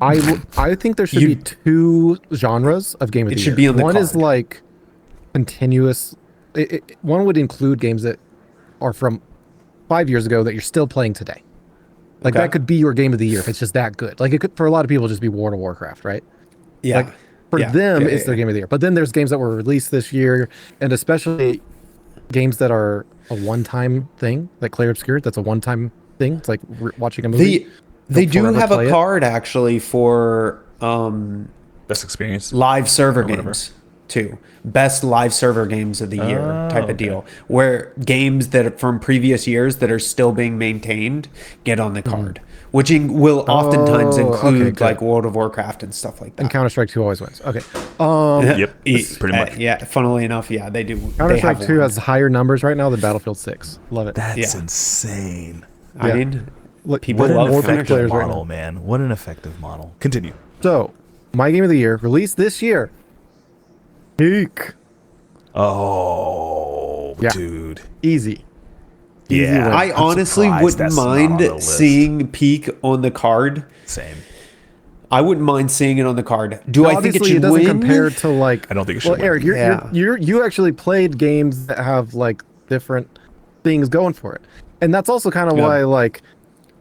C: I think there should be two genres of Game of the Year.
A: It should be on the card.
C: One is like continuous. One would include games that are from 5 years ago that you're still playing today. Like that could be your Game of the Year if it's just that good. Like it could, for a lot of people, just be World of Warcraft, right?
A: Yeah.
C: Like for them, it's their Game of the Year. But then there's games that were released this year, and especially games that are a one-time thing, like Clair Obscur. That's a one-time thing. It's like watching a movie.
A: They do have a card actually for
B: best experience
A: live server games too. Best live server games of the year type of deal, where games that are from previous years that are still being maintained get on the card, which will oftentimes include like World of Warcraft and stuff like that.
C: And Counter-Strike 2 always wins. Okay.
B: Yep. Pretty much.
A: Yeah. Funnily enough, yeah, they do.
C: Counter-Strike 2 has higher numbers right now than Battlefield 6. Love it.
B: That's insane.
A: I mean,
C: look,
A: people
B: love
C: more
B: effective
C: players
B: model,
C: right now.
B: man. What an effective model. Continue.
C: So, my Game of the Year released this year. Peak.
B: Oh, dude.
C: Easy.
B: Yeah.
A: I honestly wouldn't mind seeing Peak on the card.
B: Same.
A: I wouldn't mind seeing it on the card. Do I think it should
C: doesn't
A: win?
C: Compare to like,
B: I don't think it should win.
C: Eric, you actually played games that have like different things going for it. And that's also kind of why like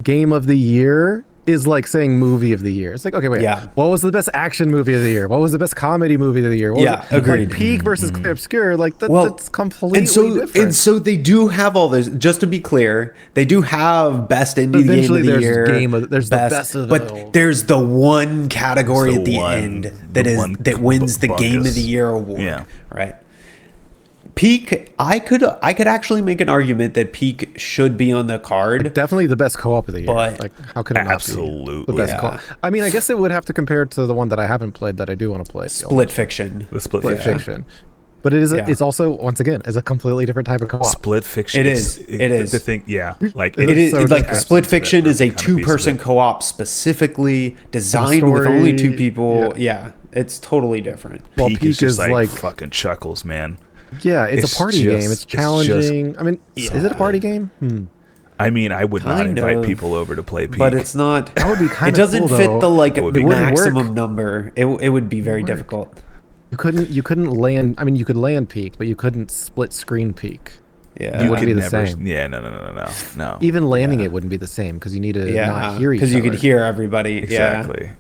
C: Game of the Year is like saying movie of the year. It's like, okay, wait, what was the best action movie of the year? What was the best comedy movie of the year?
A: Agreed.
C: Like Peak versus Clair Obscur, like that's completely different.
A: And so they do have all this. Just to be clear, they do have best indie game of the year.
C: There's the best of
A: but there's the one category at the end that wins the Game of the Year award. Yeah. Right. Peak, I could actually make an argument that Peak should be on the card.
C: Definitely the best co-op of the year.
A: But
C: like, how could it not be the best co-op? I mean, I guess it would have to compare to the one that I haven't played that I do want to play.
A: Split Fiction.
B: The Split Fiction.
C: But it is. It's also, once again, is a completely different type of co-op.
B: Split Fiction.
A: It is.
B: The thing, like
A: it is. Like Split Fiction is a two-person co-op specifically designed with only two people. Yeah, it's totally different.
B: Well, Peak is like fucking chuckles, man.
C: Yeah, it's a party game. It's challenging. I mean, is it a party game?
B: I mean, I would not invite people over to play Peak.
A: But it's not.
C: That would be kind
A: of. It doesn't
C: cool,
A: fit
C: though.
A: the maximum number. It would be very difficult.
C: You couldn't land. I mean, you could land Peak, but you couldn't split screen Peak.
A: Yeah,
C: it wouldn't be the same.
B: Yeah, no.
C: Even landing it wouldn't be the same because you need to not hear each other.
A: Because you could hear everybody.
B: Exactly.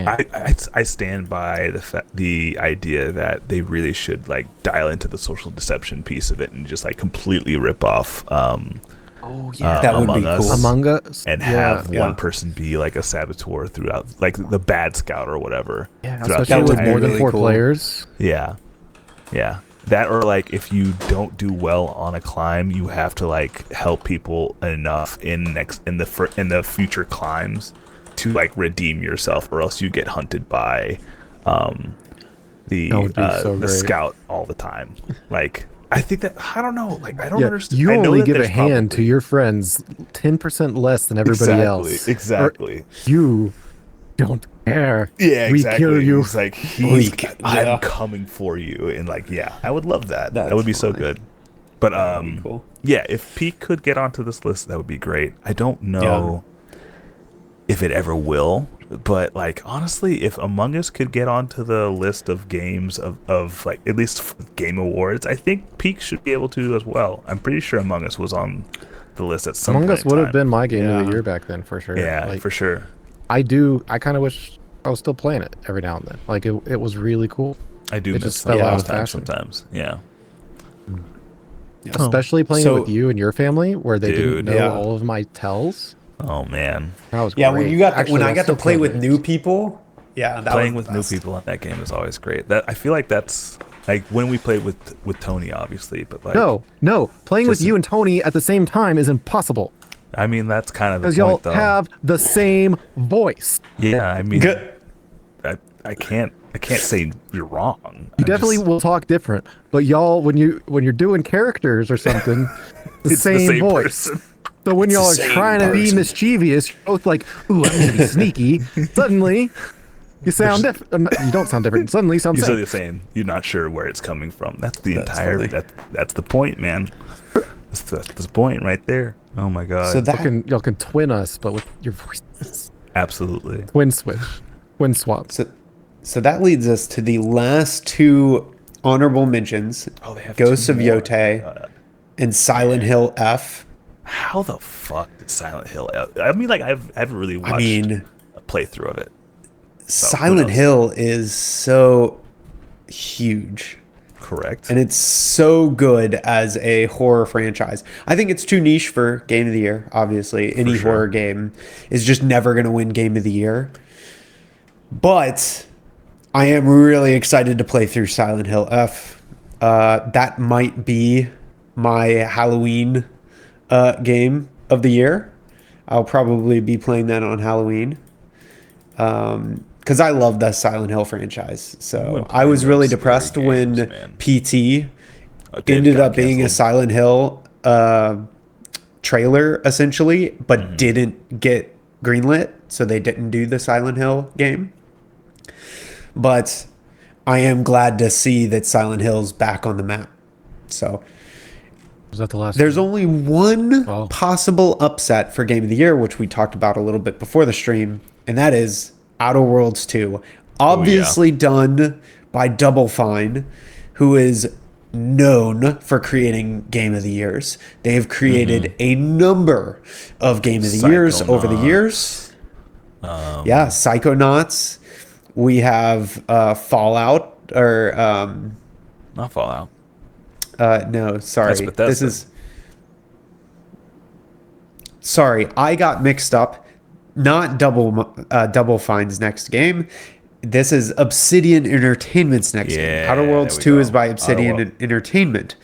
B: I stand by the idea that they really should like dial into the social deception piece of it and just like completely rip off
A: that would be cool.
C: Among Us,
B: and have one person be like a saboteur throughout, like the bad scout or whatever.
C: Yeah, especially with more than 4 players.
B: Yeah. That, or like if you don't do well on a climb, you have to like help people enough in the future climbs to like redeem yourself, or else you get hunted by the scout all the time. Like, I think that, I don't know, like I don't understand.
C: You only give a hand to your friends 10% less than everybody else.
B: Exactly.
C: You don't care.
B: Yeah, exactly.
C: We kill you.
B: It's like I'm coming for you, and like, I would love that. That would be so good. But cool. If Peak could get onto this list, that would be great. I don't know if it ever will, but like honestly, if Among Us could get onto the list of games of like at least Game Awards, I think Peak should be able to as well. I'm pretty sure Among Us was on the list at some point.
C: Among Us would have been my game of the year back then for sure.
B: Yeah, like, for sure.
C: I kind of wish I was still playing it every now and then. Like it was really cool.
B: I do miss those times sometimes. Yeah.
C: Especially playing it with you and your family, where they didn't know all of my tells.
B: Oh man,
C: that was great.
A: When I got to play with new people,
B: playing with new people in that game is always great. That I feel like that's like when we played with Tony, obviously, but like
C: no, playing with you and Tony at the same time is impossible.
B: I mean, that's kind of the
C: point,
B: y'all
C: though. Have the same voice.
B: Yeah, I mean, I can't say you're wrong.
C: You definitely will talk different, but y'all, when you're doing characters or something, the same voice. Person. So when y'all are trying to be mischievous, you're both like, "Ooh, I'm gonna be sneaky." Suddenly, you sound different. You don't sound different. Suddenly, you sound
B: the same. You're not sure where it's coming from. That's the entire. That's the point, man. That's the point right there. Oh my god.
C: So y'all can twin us, but with your voices.
B: Absolutely.
C: Twin switch. Twin swap.
A: So that leads us to the last 2 honorable mentions.
B: They have
A: Ghosts of Yotei and Silent Hill F.
B: How the fuck did Silent Hill F? I mean, like I haven't really watched a playthrough of it. So
A: Silent Hill is so huge.
B: Correct.
A: And it's so good as a horror franchise. I think it's too niche for Game of the Year, obviously. Any horror game is just never going to win Game of the Year. But I am really excited to play through Silent Hill F. That might be my Halloween game of the year. I'll probably be playing that on Halloween. Because I love the Silent Hill franchise. So I was really depressed when PT ended up being a Silent Hill trailer, essentially, but didn't get greenlit. So they didn't do the Silent Hill game. But I am glad to see that Silent Hill's back on the map. So
C: was that the last
A: there's only one possible upset for Game of the Year, which we talked about a little bit before the stream, and that is Outer Worlds 2, obviously done by Double Fine, who is known for creating Game of the Years. They have created a number of Game of the Years over the years. Psychonauts. We have Fallout, or
B: not Fallout.
A: No, sorry. This is. Sorry, I got mixed up. Not Double Fine's next game. This is Obsidian Entertainment's next game. Outer Worlds 2 is by Obsidian Entertainment.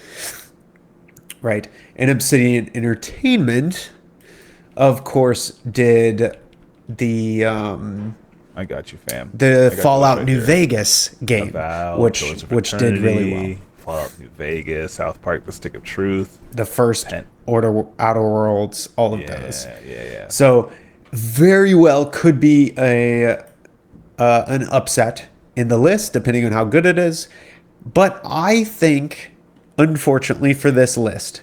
A: Right. And Obsidian Entertainment, of course, did the
B: I got you, fam.
A: The Fallout New Vegas game, which did really well.
B: Fallout New Vegas, South Park: The Stick of Truth,
A: the first Outer Worlds, all of those.
B: Yeah.
A: So very well could be an upset in the list, depending on how good it is. But I think, unfortunately for this list,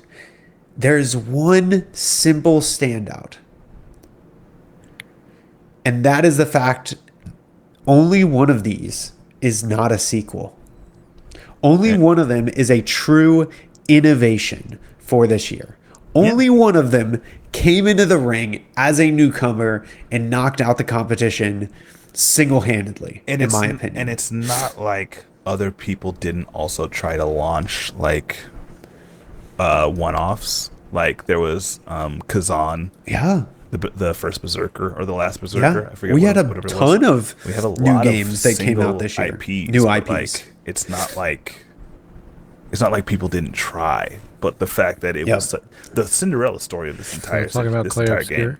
A: there's one simple standout. And that is the fact only one of these is not a sequel. Only one of them is a true innovation for this year. Only one of them came into the ring as a newcomer and knocked out the competition single-handedly, in my opinion.
B: And it's not like other people didn't also try to launch like one-offs. Like there was Kazan.
A: Yeah.
B: The first Berserker or the last Berserker.
A: Yeah.
B: I forget.
A: We had a ton of
B: we have a
A: new
B: lot
A: games
B: of
A: that came out this year.
B: IPs,
A: new IPs.
B: Like, it's not like people didn't try, but the fact that it was the Cinderella story of this entire
C: talking about Clair Obscur?
B: game.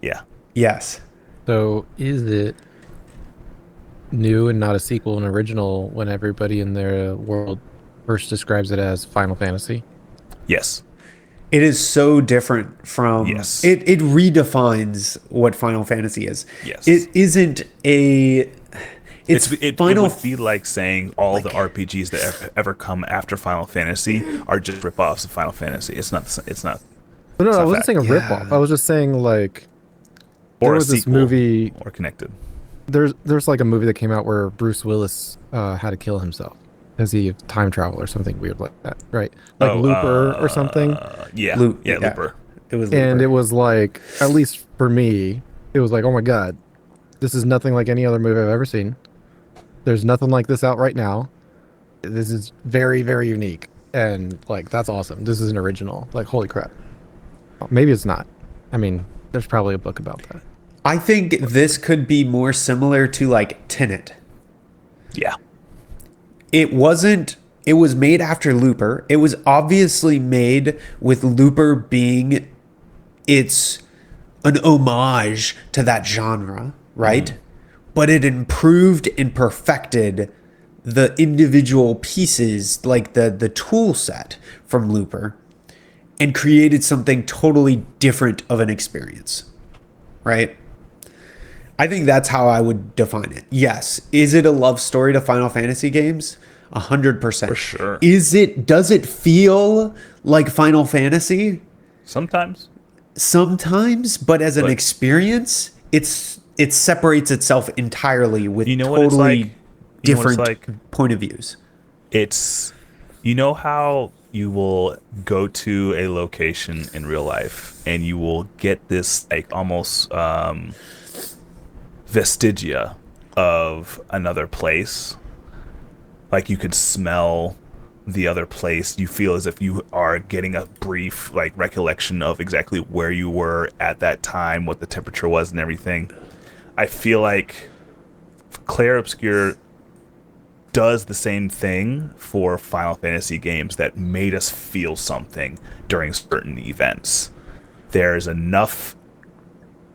B: Yeah.
A: Yes.
C: So is it new and not a sequel and original when everybody in their world first describes it as Final Fantasy?
B: Yes.
A: It is so different from it redefines what Final Fantasy is.
B: Yes.
A: It isn't a
B: it would be like saying all the RPGs that ever come after Final Fantasy are just ripoffs of Final Fantasy. It's not.
C: No, I wasn't saying a ripoff. I was just saying like there was this movie
B: or connected.
C: There's like a movie that came out where Bruce Willis had to kill himself as he time travel or something weird like that, right? Like Looper or something.
B: Yeah, Looper.
A: It was Looper.
C: And it was like, at least for me, it was like, oh my god, this is nothing like any other movie I've ever seen. There's nothing like this out right now. This is very, very unique. And like, that's awesome. This is an original. Like, holy crap. Maybe it's not. I mean, there's probably a book about that.
A: I think this could be more similar to like Tenet.
B: Yeah.
A: It was made after Looper. It was obviously made with Looper being an homage to that genre, right? But it improved and perfected the individual pieces, like the tool set from Looper, and created something totally different of an experience, right? I think that's how I would define it. Yes. Is it a love story to Final Fantasy games? 100%.
B: For sure.
A: Does it feel like Final Fantasy?
B: Sometimes.
A: Sometimes, but as an experience, it separates itself entirely with totally different point of views.
B: It's, you know how you will go to a location in real life and you will get this like almost vestigia of another place. Like you could smell the other place. You feel as if you are getting a brief like recollection of exactly where you were at that time, what the temperature was and everything. I feel like Clair Obscur does the same thing for Final Fantasy games that made us feel something during certain events. There's enough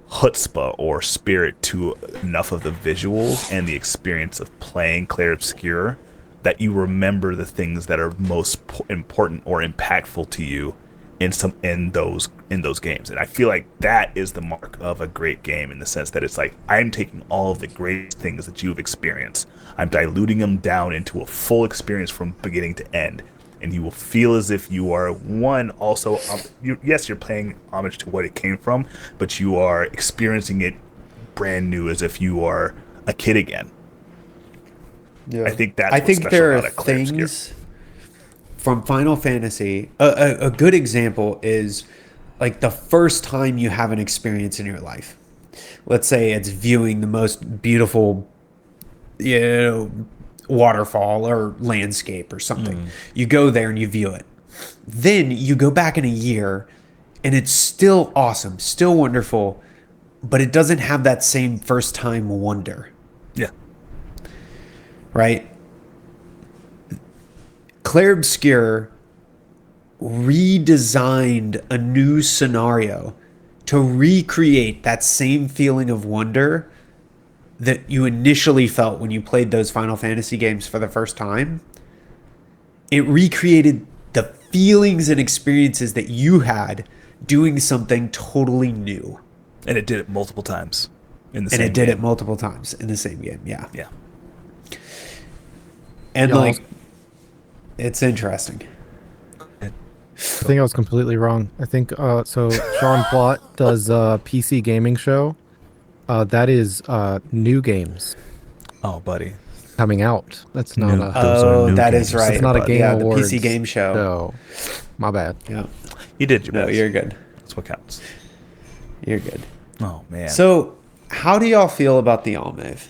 B: chutzpah or spirit to enough of the visuals and the experience of playing Clair Obscur that you remember the things that are most important or impactful to you in those games. And I feel like that is the mark of a great game, in the sense that it's like, I'm taking all of the great things that you've experienced, I'm diluting them down into a full experience from beginning to end, and you will feel as if you are also yes, you're paying homage to what it came from, but you are experiencing it brand new, as if you are a kid again.
A: Yeah.
B: I think that's
A: there are things from Final Fantasy. A good example is like the first time you have an experience in your life. Let's say it's viewing the most beautiful, waterfall or landscape or something. You go there and you view it. Then you go back in a year and it's still awesome, still wonderful, but it doesn't have that same first time wonder.
B: Yeah.
A: Right? Clair Obscur redesigned a new scenario to recreate that same feeling of wonder that you initially felt when you played those Final Fantasy games for the first time. It recreated the feelings and experiences that you had doing something totally new.
B: And it did it multiple times in the same game.
A: And it did it multiple times in the same game, yeah.
B: Yeah.
A: And it's interesting.
C: I think I was completely wrong. I think so Sean Plott does a PC gaming show. That is new games.
B: Oh, buddy.
C: Coming out. That's not
A: that is right.
C: It's not a game awards.
A: The PC game show.
C: So, my bad.
A: Yeah.
B: You did your best.
A: No, you're good.
B: That's what counts.
A: You're good.
B: Oh, man.
A: So, how do y'all feel about the ALMAVE?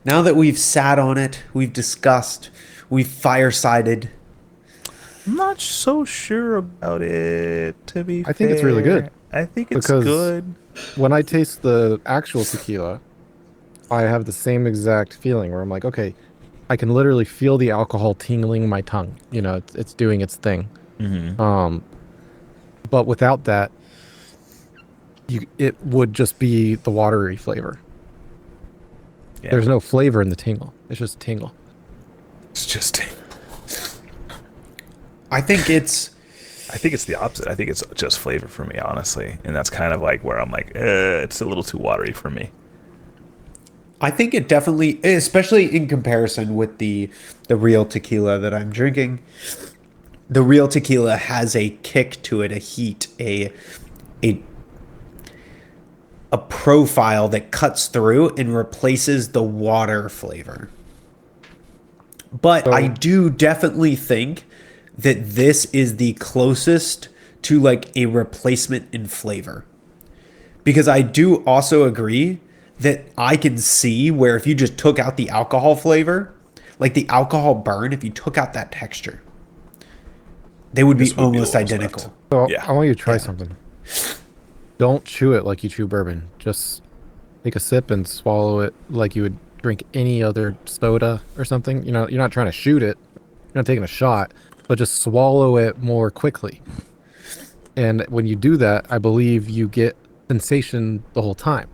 A: Now that we've sat on it, we've discussed, we've firesided.
B: I'm not so sure about it, to be fair.
C: I think it's really good.
B: I think it's good.
C: When I taste the actual tequila, I have the same exact feeling where I'm like, okay, I can literally feel the alcohol tingling my tongue. You know, it's doing its thing.
B: Mm-hmm.
C: But without that, it would just be the watery flavor. Yeah. There's no flavor in the tingle. It's just tingle.
B: It's just tingle.
A: I think it's
B: the opposite. I think it's just flavor for me, honestly. And that's kind of like where I'm like, it's a little too watery for me.
A: I think it definitely, especially in comparison with the real tequila that I'm drinking, the real tequila has a kick to it, a heat, a profile that cuts through and replaces the water flavor. But I do definitely think that this is the closest to like a replacement in flavor. Because I do also agree that I can see where if you just took out the alcohol flavor, like the alcohol burn, if you took out that texture, they would be almost identical.
C: So I want you to try something. Don't chew it like you chew bourbon. Just take a sip and swallow it like you would drink any other soda or something. You know, you're not trying to shoot it. You're not taking a shot, but just swallow it more quickly. And when you do that, I believe you get sensation the whole time.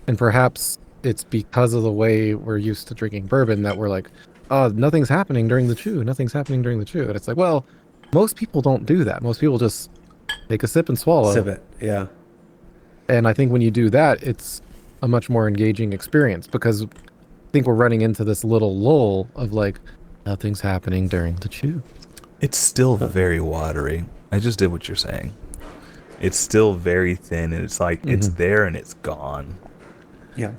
C: And perhaps it's because of the way we're used to drinking bourbon that we're like, oh, nothing's happening during the chew. Nothing's happening during the chew. And it's like, well, most people don't do that. Most people just take a sip and swallow.
A: Sip it, yeah.
C: And I think when you do that, it's a much more engaging experience because I think we're running into this little lull of like, nothing's happening during the chew.
B: It's still very watery. I just did what you're saying. It's still very thin, and it's like, it's there and it's gone.
A: Yeah.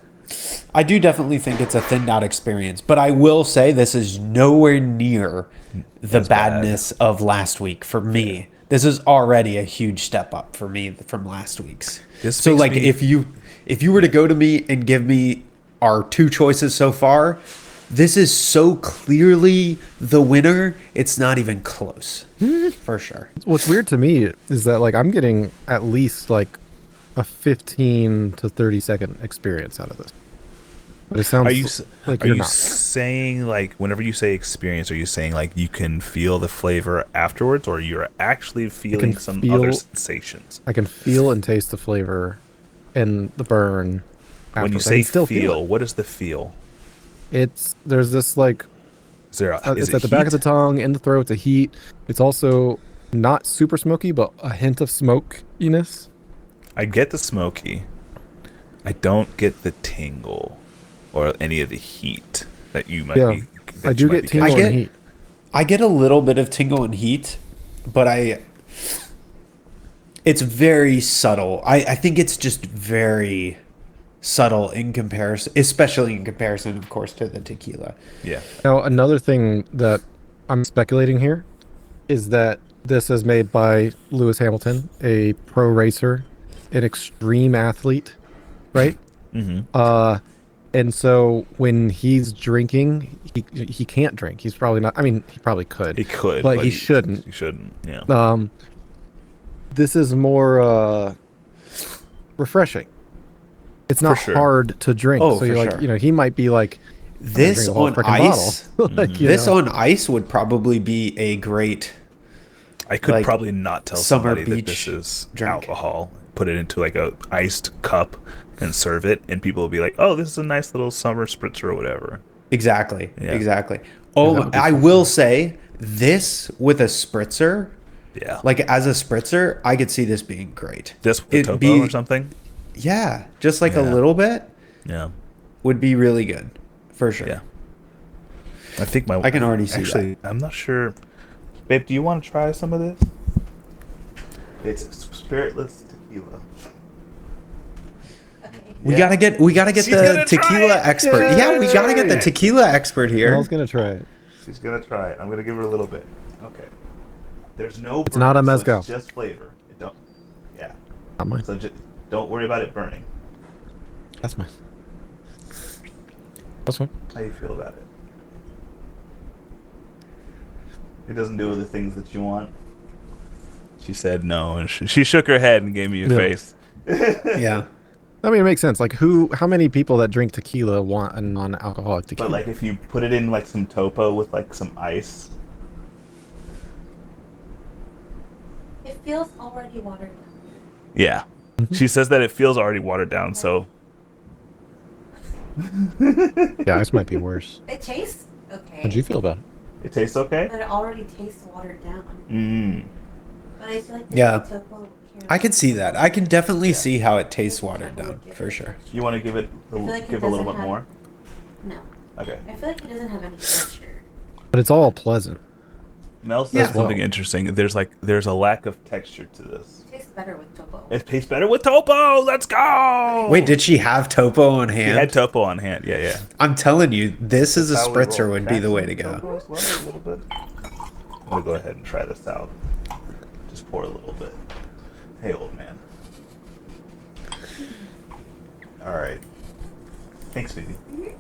A: I do definitely think it's a thinned out experience, but I will say this is nowhere near the badness of last week for me. This is already a huge step up for me from last week's. So like if you were to go to me and give me our two choices so far, this is so clearly the winner. It's not even close for sure.
C: What's weird to me is that like I'm getting at least like a 15 to 30 second experience out of this. But it sounds like you're not.
B: Saying like whenever you say experience, are you saying like you can feel the flavor afterwards, or you're actually feeling some other sensations?
C: I can feel and taste the flavor and the burn.
B: When you say feel, what is the feel?
C: There's this like
B: it's at
C: the back of the tongue, in the throat, the heat. It's also not super smoky, but a hint of smokiness.
B: I get the smoky. I don't get the tingle or any of the heat that you might be.
C: I do get tingle and heat.
A: I get a little bit of tingle and heat, but it's very subtle. I think it's just very subtle in comparison, especially in comparison, of course, to the tequila.
B: Yeah.
C: Now, another thing that I'm speculating here is that this is made by Lewis Hamilton, a pro racer, an extreme athlete, right? And so when he's drinking, he can't drink. He's probably not. I mean, he probably could.
B: He could,
C: but he shouldn't.
B: He shouldn't. Yeah.
C: This is more refreshing. It's not hard to drink.
A: Oh,
C: so you're like, he might be like,
A: this on ice. Like, this on ice would probably be a great.
B: I could probably not tell somebody that this is alcohol. Put it into like a iced cup and serve it, and people will be like, "Oh, this is a nice little summer spritzer or whatever."
A: Exactly. Yeah. Exactly. Oh, I will say this with a spritzer.
B: Yeah.
A: Like as a spritzer, I could see this being great.
B: This with topo or something.
A: Yeah, just like a little bit.
B: Yeah.
A: Would be really good, for sure.
B: Yeah. I think I
A: can already see that.
B: I'm not sure. Babe, do you want to try some of this? It's spiritless tequila.
A: We gotta get the tequila expert. Yeah, we gotta get the tequila expert here.
C: Mel's gonna try it.
B: She's gonna try it. I'm gonna give her a little bit. Okay. There's no.
C: It's not a mezcal.
B: It's just flavor. Yeah.
C: Not mine.
B: So don't worry about it burning.
C: That's mine. That's fine.
B: How do you feel about it? It doesn't do the things that you want. She said no, and she shook her head and gave me a face.
A: Yeah.
C: I mean, it makes sense. Like, how many people that drink tequila want a non-alcoholic tequila?
B: But like, if you put it in like some topo with like some ice,
D: it feels already watered down.
B: Yeah, she says that it feels already watered down. So
C: yeah, this might be worse.
D: It tastes okay.
C: How'd you feel about it?
B: It tastes okay.
D: But it already tastes watered down. But I feel like topo.
A: I can see that. I can definitely see how it tastes watered down, for sure.
B: You want to give it give a little bit more?
D: No.
B: Okay.
D: I feel like it doesn't have any texture.
C: But it's all pleasant.
B: Mel says something interesting. There's a lack of texture to this.
D: It tastes better with topo.
B: It tastes better with topo. Let's go.
A: Wait, did she have topo on hand?
B: She had topo on hand. Yeah.
A: I'm telling you, this is a spritzer would be the way to go.
B: A little bit. I'm gonna go ahead and try this out. Just pour a little bit. Hey, old man. All right. Thanks, baby.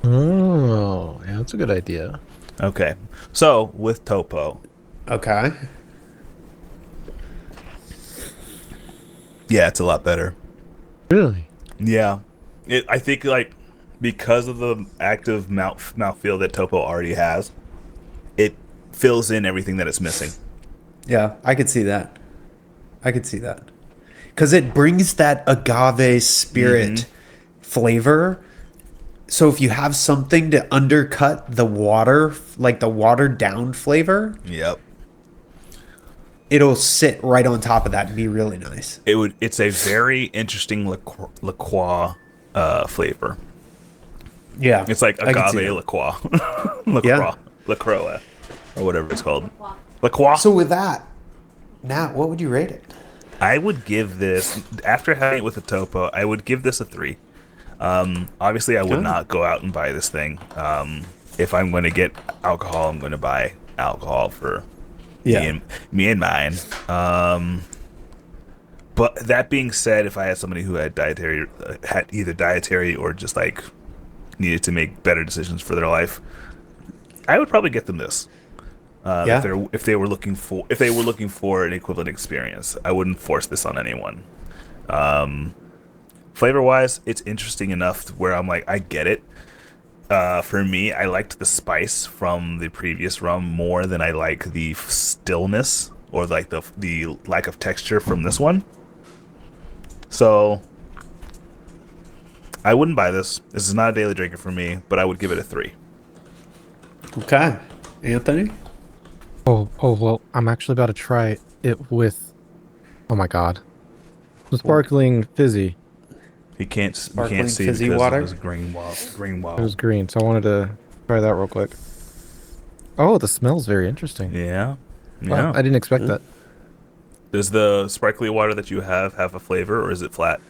C: Oh, yeah, that's a good idea.
B: Okay. So, with topo.
A: Okay.
B: Yeah, it's a lot better.
C: Really?
B: Yeah. I think, like, because of the active mouthfeel that topo already has, it fills in everything that it's missing.
A: Yeah, I could see that. Because it brings that agave spirit flavor. So if you have something to undercut the water, like the watered down flavor,
B: Yep.
A: it'll sit right on top of that and be really nice.
B: It's a very interesting LaCroix flavor.
A: Yeah.
B: It's like agave LaCroix. LaCroix. Or whatever it's called. LaCroix.
A: So with that, Nat, what would you rate it?
B: I would give this, after having it with a topo, I would give this a 3. Obviously, I would not go out and buy this thing. If I'm going to get alcohol, I'm going to buy alcohol for me and mine. But that being said, if I had somebody who had either dietary or just like needed to make better decisions for their life, I would probably get them this. If they were looking for an equivalent experience, I wouldn't force this on anyone. Flavor wise, it's interesting enough where I'm like, I get it. For me, I liked the spice from the previous rum more than I like the stillness or like the lack of texture from this one. So I wouldn't buy this. This is not a daily drinker for me, but I would give it a 3.
A: Okay. Anthony?
C: Oh, well, I'm actually about to try it with, oh my god, the sparkling fizzy.
B: You can't see
A: fizzy
B: because
A: water?
B: it was green wall.
C: It was green, so I wanted to try that real quick. Oh, the smell's very interesting.
B: Yeah.
C: Wow, I didn't expect that.
B: Does the sparkly water that you have a flavor, or is it flat?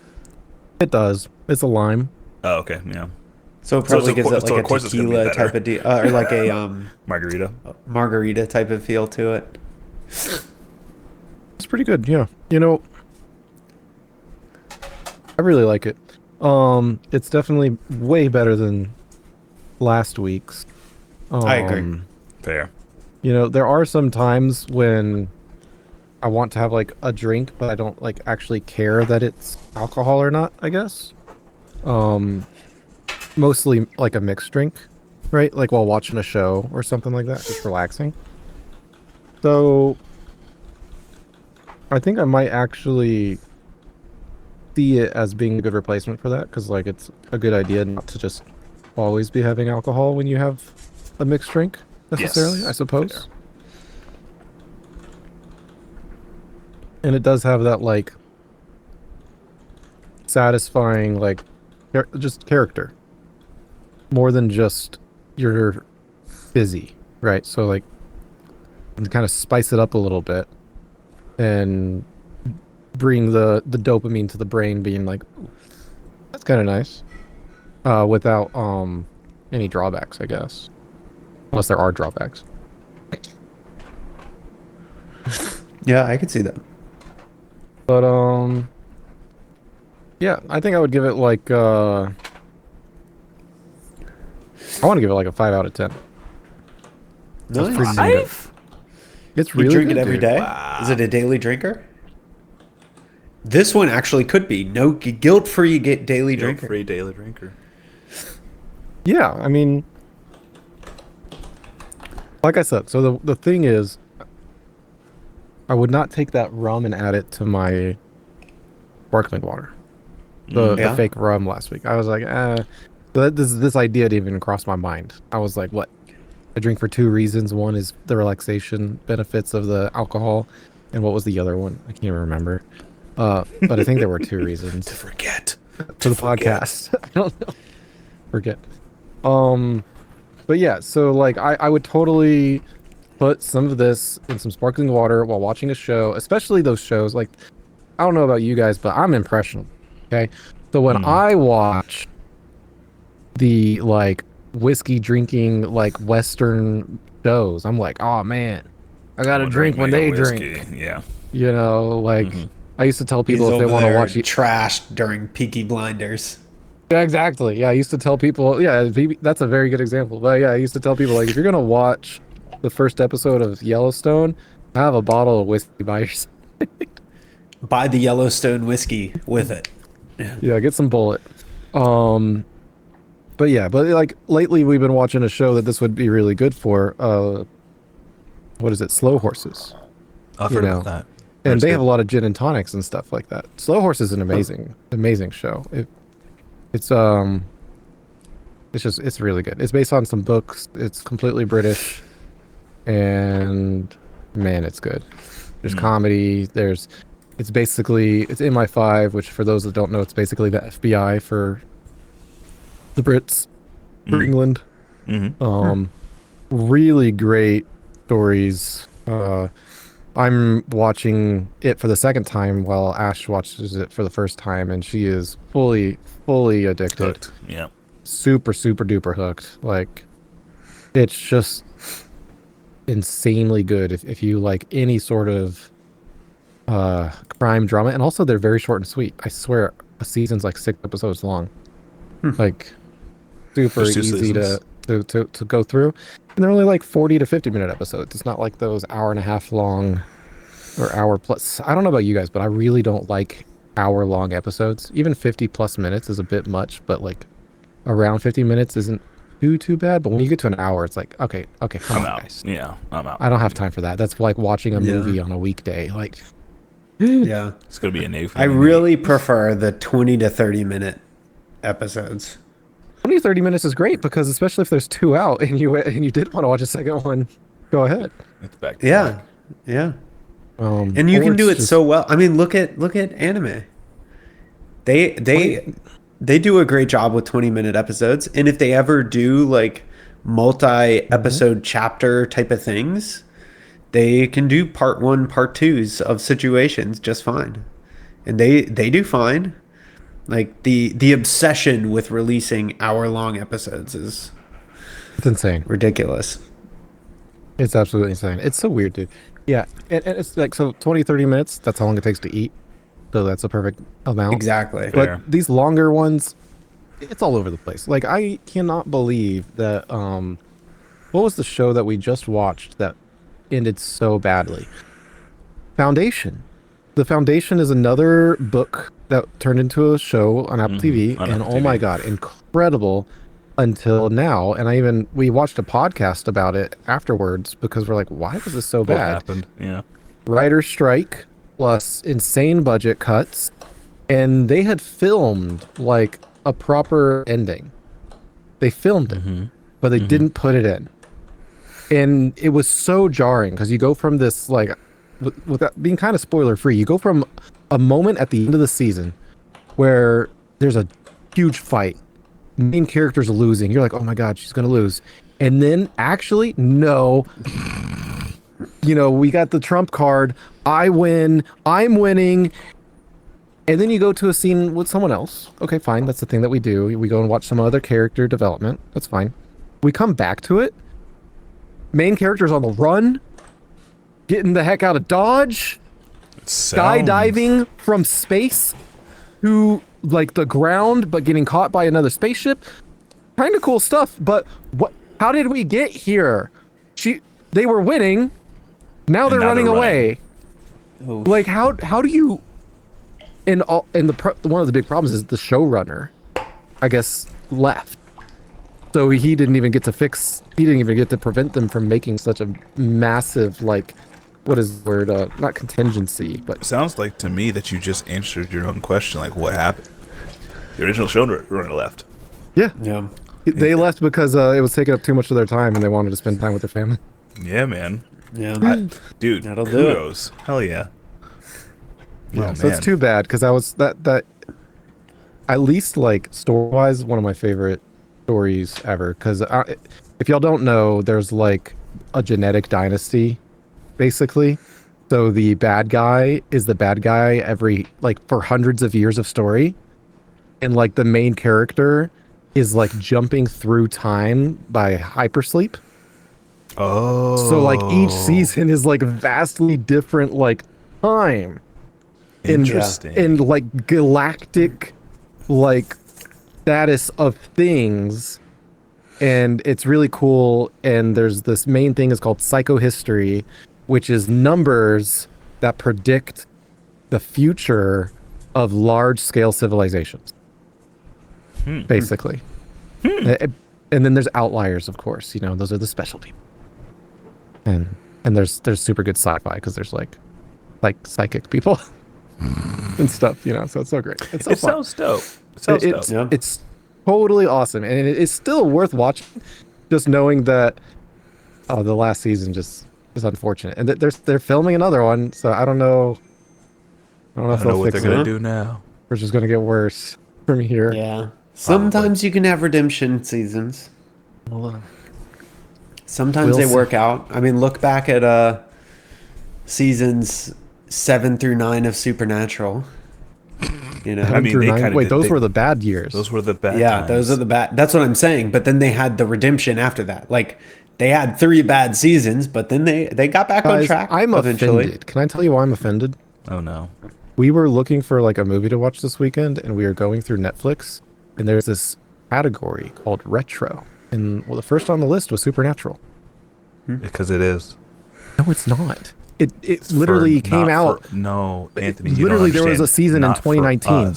C: It does. It's a lime.
B: Oh, okay, yeah.
A: So it probably gives it like a tequila type of deal, or like a margarita type of feel to it.
C: It's pretty good, yeah. You know, I really like it. It's definitely way better than last week's.
A: I agree.
B: Fair.
C: You know, there are some times when I want to have like a drink, but I don't like actually care that it's alcohol or not, I guess. Mostly like a mixed drink, right? Like while watching a show or something like that, just relaxing. So I think I might actually see it as being a good replacement for that, because like it's a good idea not to just always be having alcohol when you have a mixed drink necessarily, I suppose. Fair. And it does have that like satisfying like just character more than just your fizzy, right? So like kind of spice it up a little bit and bring the dopamine to the brain, being like, ooh, that's kind of nice, without any drawbacks, I guess, unless there are drawbacks.
A: Yeah, I could see that.
C: But yeah, I think I would give it like I want to give it like a 5 out of 10.
A: Nice.
C: It's really
A: you drink
C: good,
A: it every
C: dude.
A: day?
B: Wow.
A: Is it a daily drinker? This one actually could be no guilt-free daily drinker.
B: Guilt-free daily drinker.
C: Yeah, I mean, like I said, so the thing is, I would not take that rum and add it to my sparkling water. The fake rum last week. I was like, this idea didn't even cross my mind. I was like, what? I drink for 2 reasons. One is the relaxation benefits of the alcohol, and what was the other one? I can't even remember. But I think there were 2 reasons.
B: To forget.
C: To the podcast. I don't know. Forget. But yeah, so like I would totally put some of this in some sparkling water while watching a show, especially those shows. Like, I don't know about you guys, but I'm impressionable. Okay, so when I watch the like whiskey drinking like Western shows, I'm like, oh man, I gotta drink when they drink.
B: Yeah,
C: you know, like I used to tell people if they want to watch
A: trash during Peaky Blinders.
C: Yeah, exactly. Yeah, I used to tell people. Yeah, that's a very good example. But yeah, I used to tell people like, if you're gonna watch the first episode of Yellowstone, have a bottle of whiskey by your side.
A: Buy the Yellowstone whiskey with it.
C: Yeah, get some Bullet. But yeah, but like lately we've been watching a show that this would be really good for. What is it? Slow Horses.
B: I've heard about that.
C: And they have a lot of gin and tonics and stuff like that. Slow Horse is an amazing show. It's really good. It's based on some books. It's completely British, and man, it's good. There's comedy. It's basically MI5, which for those that don't know, it's basically the FBI for the Brits, for England. Really great stories. I'm watching it for the second time while Ash watches it for the first time, and she is fully addicted.
B: Hooked. Yeah.
C: Super duper hooked. Like, it's just insanely good if you like any sort of crime drama. And also they're very short and sweet. I swear a season's like 6 episodes long. Like, super easy to go through. And they're only like 40 to 50 minute episodes. It's not like those hour and a half long or hour plus. I don't know about you guys, but I really don't like hour long episodes. Even 50 plus minutes is a bit much, but like around 50 minutes isn't too bad. But when you get to an hour, it's like, okay, come on, guys.
B: Yeah, I'm out.
C: I don't have time for that. That's like watching a movie on a weekday. Like,
A: yeah,
B: it's gonna be a new.
A: I really prefer the 20 to 30 minute episodes.
C: 20 30 minutes is great, because especially if there's 2 out and you did want to watch a second one, go ahead.
B: It's back.
A: Yeah. And you can do it so well. I mean, look at anime. They do a great job with 20-minute episodes, and if they ever do like multi-episode chapter type of things, they can do part 1, part 2s of situations just fine, and they do fine. Like the obsession with releasing hour-long episodes it's
C: insane,
A: ridiculous.
C: It's absolutely insane. It's so weird, dude. Yeah, and it's like, so 20 30 minutes, that's how long it takes to eat, so that's a perfect amount.
A: Exactly.
C: But these longer ones, it's all over the place. Like, I cannot believe that what was the show that we just watched that ended so badly? Foundation. The Foundation is another book that turned into a show on Apple TV, and oh my god, incredible until now. And we watched a podcast about it afterwards, because we're like, why was this so bad?
B: What happened? Yeah.
C: Writer's strike plus insane budget cuts, and they had filmed like a proper ending. They filmed it, but they didn't put it in. And it was so jarring, because you go from this, like, without being kind of spoiler free, you go from a moment at the end of the season where there's a huge fight, main character's losing, you're like, oh my god, she's gonna lose, and then actually no, we got the trump card, I win, I'm winning, and then you go to a scene with someone else. Okay, fine, that's the thing that we do. We go and watch some other character development, that's fine. We come back to it, main character's on the run, getting the heck out of Dodge, skydiving from space to like the ground, but getting caught by another spaceship. kind of cool stuff, but what? How did we get here? They were winning. Now they're running away. Oof. Like how do you? One of the big problems is the showrunner, I guess, left. So he didn't even get to prevent them from making such a massive, like, what is the word? Not contingency, but...
B: It sounds like to me that you just answered your own question, like, what happened? The original showrunner left.
C: Yeah. They left because it was taking up too much of their time and they wanted to spend time with their family.
B: Yeah, man.
A: Yeah.
B: Dude, that'll kudos. Do it. Hell yeah.
C: Yeah, so it's too bad, because I was... That at least, like, story-wise, one of my favorite stories ever, because if y'all don't know, there's like a genetic dynasty basically, so the bad guy is the bad guy every, like, for hundreds of years of story, and like the main character is like jumping through time by hypersleep. So like each season is like vastly different, like, time.
B: Interesting.
C: And like galactic, like, status of things, and it's really cool. And there's this main thing is called psychohistory, which is numbers that predict the future of large-scale civilizations, basically. And then there's outliers, of course. You know, those are the special people. And there's super good sci-fi, because there's like psychic people and stuff. You know, so it's so great. It's so fun.
B: Sounds dope.
C: It's totally awesome, and it's still worth watching, just knowing that the last season just is unfortunate, and they're filming another one, so I don't know if they'll
B: what
C: fix
B: they're
C: it.
B: gonna do now.
C: We're just gonna get worse from here.
A: Yeah. Sometimes you can have redemption seasons. Sometimes they work out. I mean, look back at seasons 7 through 9 of Supernatural. You know,
C: I mean, those were the bad years.
B: Those were the bad.
A: Yeah,
B: times.
A: those are the bad. That's what I'm saying. But then they had the redemption after that. Like, they had 3 bad seasons, but then they got back on track.
C: I'm
A: eventually.
C: offended. Can I tell you why I'm offended?
B: Oh no.
C: We were looking for like a movie to watch this weekend, and we were going through Netflix, and there's this category called retro, and the first on the list was Supernatural.
B: Because it is.
C: No, it's not. It literally came out.
B: No, Anthony.
C: Literally, there was a season in 2019.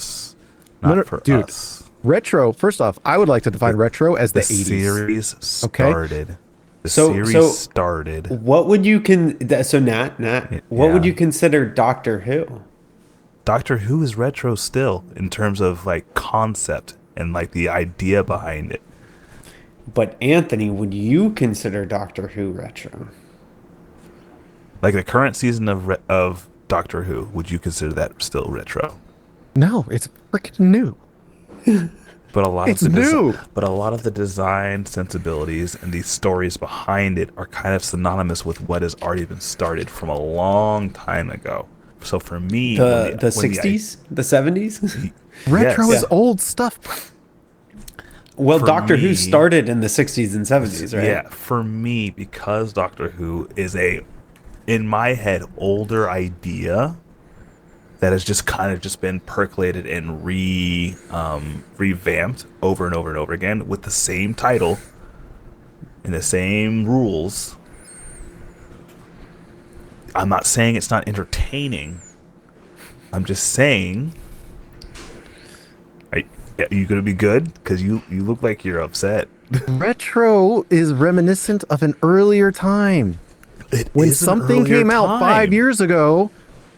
B: Not for
C: dude,
B: us.
C: Retro. First off, I would like to define retro as the 80s.
B: Series started.
C: Okay?
B: The series started.
A: What would you what would you consider Doctor Who?
B: Doctor Who is retro still, in terms of like concept and like the idea behind it.
A: But Anthony, would you consider Doctor Who retro?
B: Like the current season of Doctor Who, would you consider that still retro?
C: No, it's freaking new.
B: But a lot
C: it's new.
B: But a lot of the design sensibilities and the stories behind it are kind of synonymous with what has already been started from a long time ago. So for me,
A: the 60s, the 70s,
C: retro is old stuff.
A: Well, Doctor Who started in the 60s and 70s, right?
B: Yeah, for me, because Doctor Who is in my head, older idea that has just kind of just been percolated and revamped over and over and over again with the same title and the same rules. I'm not saying it's not entertaining. I'm just saying, are you going to be good? Because you look like you're upset.
C: Retro is reminiscent of an earlier time. When something came out 5 years ago,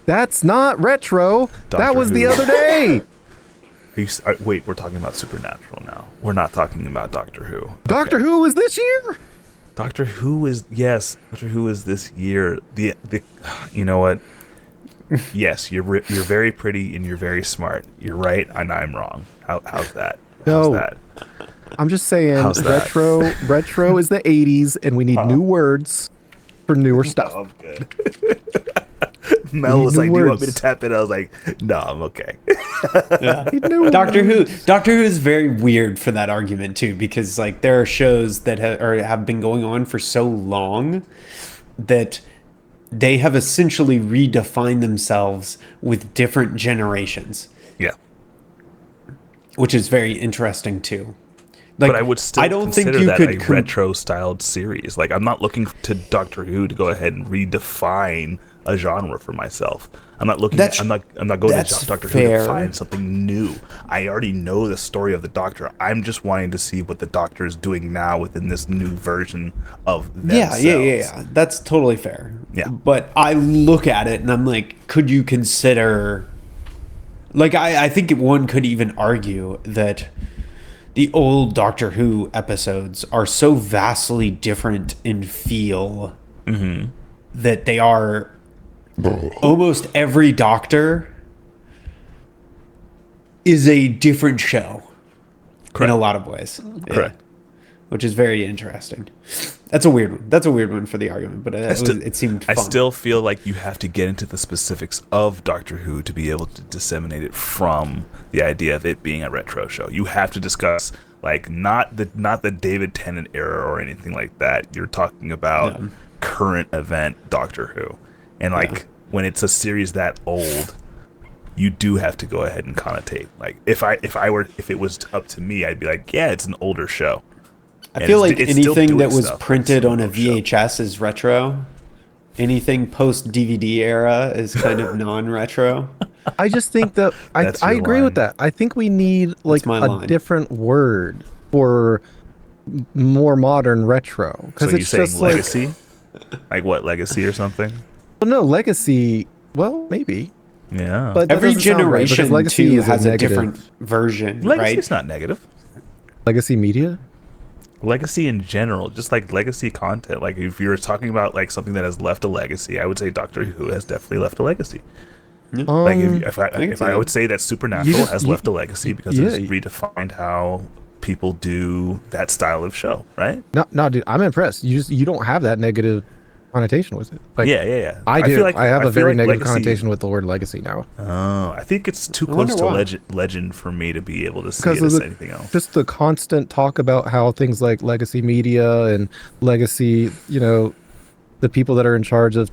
C: that's not retro. That was the other day.
B: Wait, we're talking about Supernatural now. We're not talking about Doctor Who.
C: Doctor Who was this year?
B: Doctor Who is this year. The you know what? Yes, you're very pretty and you're very smart. You're right, and I'm wrong. How's that? How's that?
C: I'm just saying, retro is the 80s, and we need new words for newer stuff.
B: Oh, I'm good. Mel was like, "Do you want me to tap it?" I was like, "No, I'm okay."
A: Doctor Who is very weird for that argument too, because like there are shows that have been going on for so long that they have essentially redefined themselves with different generations.
B: Yeah,
A: which is very interesting too. Like,
B: but I would still consider that a retro-styled series. Like, I'm not looking to Doctor Who to go ahead and redefine a genre for myself. I'm not looking. I'm not going to Doctor Who to find something new. I already know the story of the Doctor. I'm just wanting to see what the Doctor is doing now within this new version of themselves.
A: Yeah. That's totally fair.
B: Yeah.
A: But I look at it and I'm like, could you consider? Like, I think one could even argue that the old Doctor Who episodes are so vastly different in feel that they are almost every Doctor is a different show. Correct. In a lot of ways.
B: Correct.
A: Which is very interesting. That's a weird one. That's a weird one for the argument, but it seemed fun.
B: I still feel like you have to get into the specifics of Doctor Who to be able to disseminate it from the idea of it being a retro show. You have to discuss, like, not the David Tennant era or anything like that. You're talking about current event Doctor Who. And, like, when it's a series that old, you do have to go ahead and connotate. Like, if it was up to me, I'd be like, yeah, it's an older show.
A: I feel like anything that was printed on a VHS is retro. Anything post DVD era is kind of non-retro.
C: I just think that I agree with that. I think we need like a different word for more modern retro, because
B: it's just legacy, like what, legacy or something?
C: Well, no, legacy. Well, maybe.
B: Yeah.
A: But every generation too has a different version.
B: Legacy
A: is
B: right? not negative.
C: Legacy media.
B: Legacy in general, just like legacy content. Like, if you're talking about like something that has left a legacy, I would say Doctor Who has definitely left a legacy. Like, if I would say that Supernatural has left a legacy because it's redefined how people do that style of show, right?
C: No, dude, I'm impressed. You don't have that negative connotation with it. Like,
B: yeah.
C: I do. I have a very negative connotation with the word legacy now.
B: Oh, I think it's too close to legend for me to be able to see it as anything else.
C: Just the constant talk about how things like legacy media and legacy, the people that are in charge of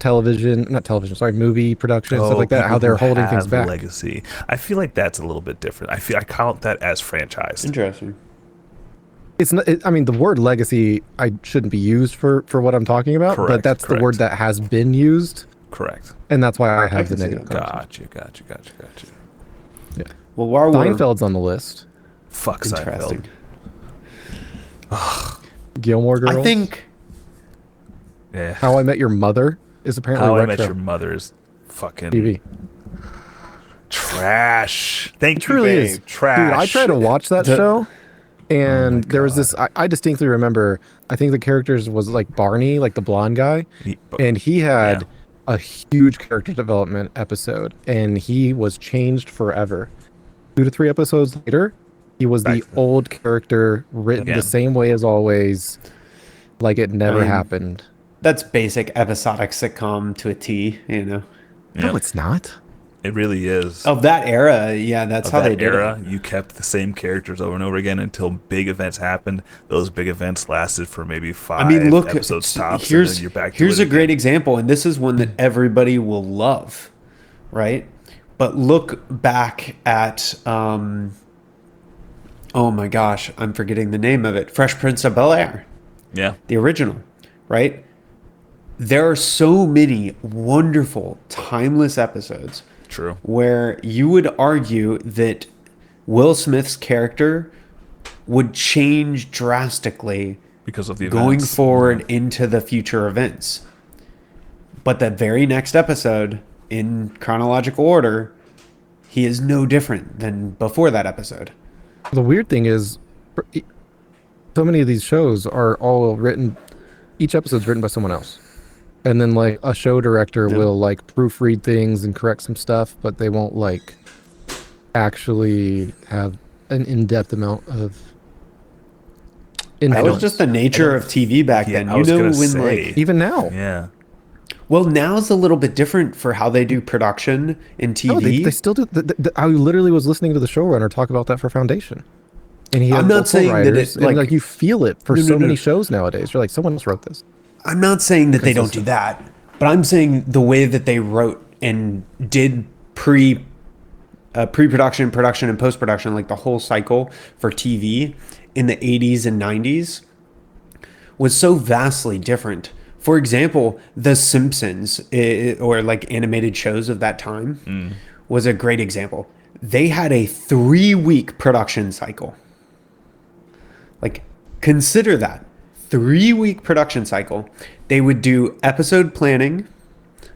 C: movie production and stuff like that, how they're holding things back.
B: Legacy. I feel like that's a little bit different. I count that as franchise.
A: Interesting.
C: It's not. The word legacy shouldn't be used for what I'm talking about, but that's the word that has been used.
B: Correct.
C: And that's why I have the negative.
B: Gotcha.
C: Yeah.
A: Well, while
C: Seinfeld's on the list.
B: Fuck Seinfeld.
C: Gilmore Girls.
A: I think.
B: Yeah.
C: How I Met Your Mother is apparently
B: How
C: retro.
B: I Met Your Mother is fucking
C: TV.
B: Trash. Thank you,
C: babe.
B: Is. Trash.
C: Dude, I tried to watch that show. And there was this, I distinctly remember, I think the characters was like Barney, like the blonde guy. And he had a huge character development episode. And he was changed forever. 2 to 3 episodes later, he was the old character, written the same way as always. Like it never happened.
A: That's basic episodic sitcom to a T,
C: No, it's not.
B: It really is.
A: Of that era, that's how they did it.
B: You kept the same characters over and over again until big events happened. Those big events lasted for maybe 5 episodes tops.
A: Here's,
B: and then you're back to
A: here's a great example, and this is one that everybody will love, right? But look back at, oh my gosh, I'm forgetting the name of it. Fresh Prince of Bel-Air.
B: Yeah.
A: The original, right? There are so many wonderful, timeless episodes.
B: True.
A: Where you would argue that Will Smith's character would change drastically
B: because of the
A: going
B: events.
A: forward into the future events. But the very next episode, in chronological order, he is no different than before that episode.
C: The weird thing is, so many of these shows are all written, each episode's written by someone else. And then like a show director will like proofread things and correct some stuff, but they won't like actually have an in-depth amount of influence.
A: That was just the nature of TV back then.
C: Even now.
B: Yeah.
A: Well, now's a little bit different for how they do production in TV.
C: No, they still do. I literally was listening to the showrunner talk about that for Foundation. And he had
A: I'm not saying that it's
C: like you feel it for many shows nowadays. You're like, someone else wrote this.
A: I'm not saying that they don't do that, but I'm saying the way that they wrote and did pre-production, production, and post-production, like the whole cycle for TV, in the 80s and 90s was so vastly different. For example, The Simpsons, or like animated shows of that time, was a great example. They had a 3-week production cycle. Like, consider that. 3-week production cycle. They would do episode planning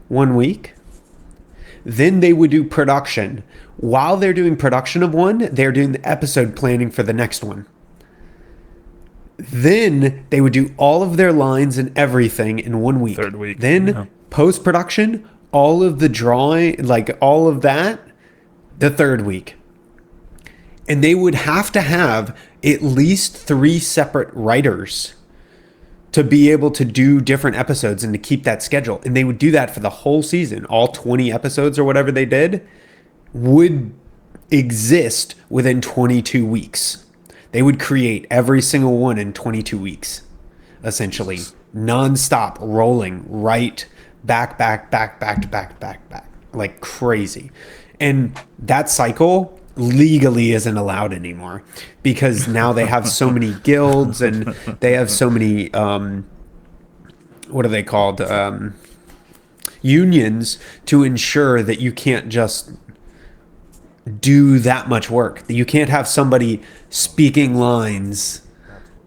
A: 1 week. Then they would do production. While they're doing production of one, they're doing the episode planning for the next one. Then they would do all of their lines and everything in 1 week.
B: Third week.
A: Then post-production, all of the drawing, like all of that, the 3rd week. And they would have to have at least 3 separate writers to be able to do different episodes and to keep that schedule. And they would do that for the whole season. All 20 episodes or whatever they did would exist within 22 weeks. They would create every single one in 22 weeks, essentially. Non-stop, rolling, right, back, like crazy. And that cycle legally isn't allowed anymore because now they have so many guilds and they have so many, what are they called? Unions to ensure that you can't just do that much work. You can't have somebody speaking lines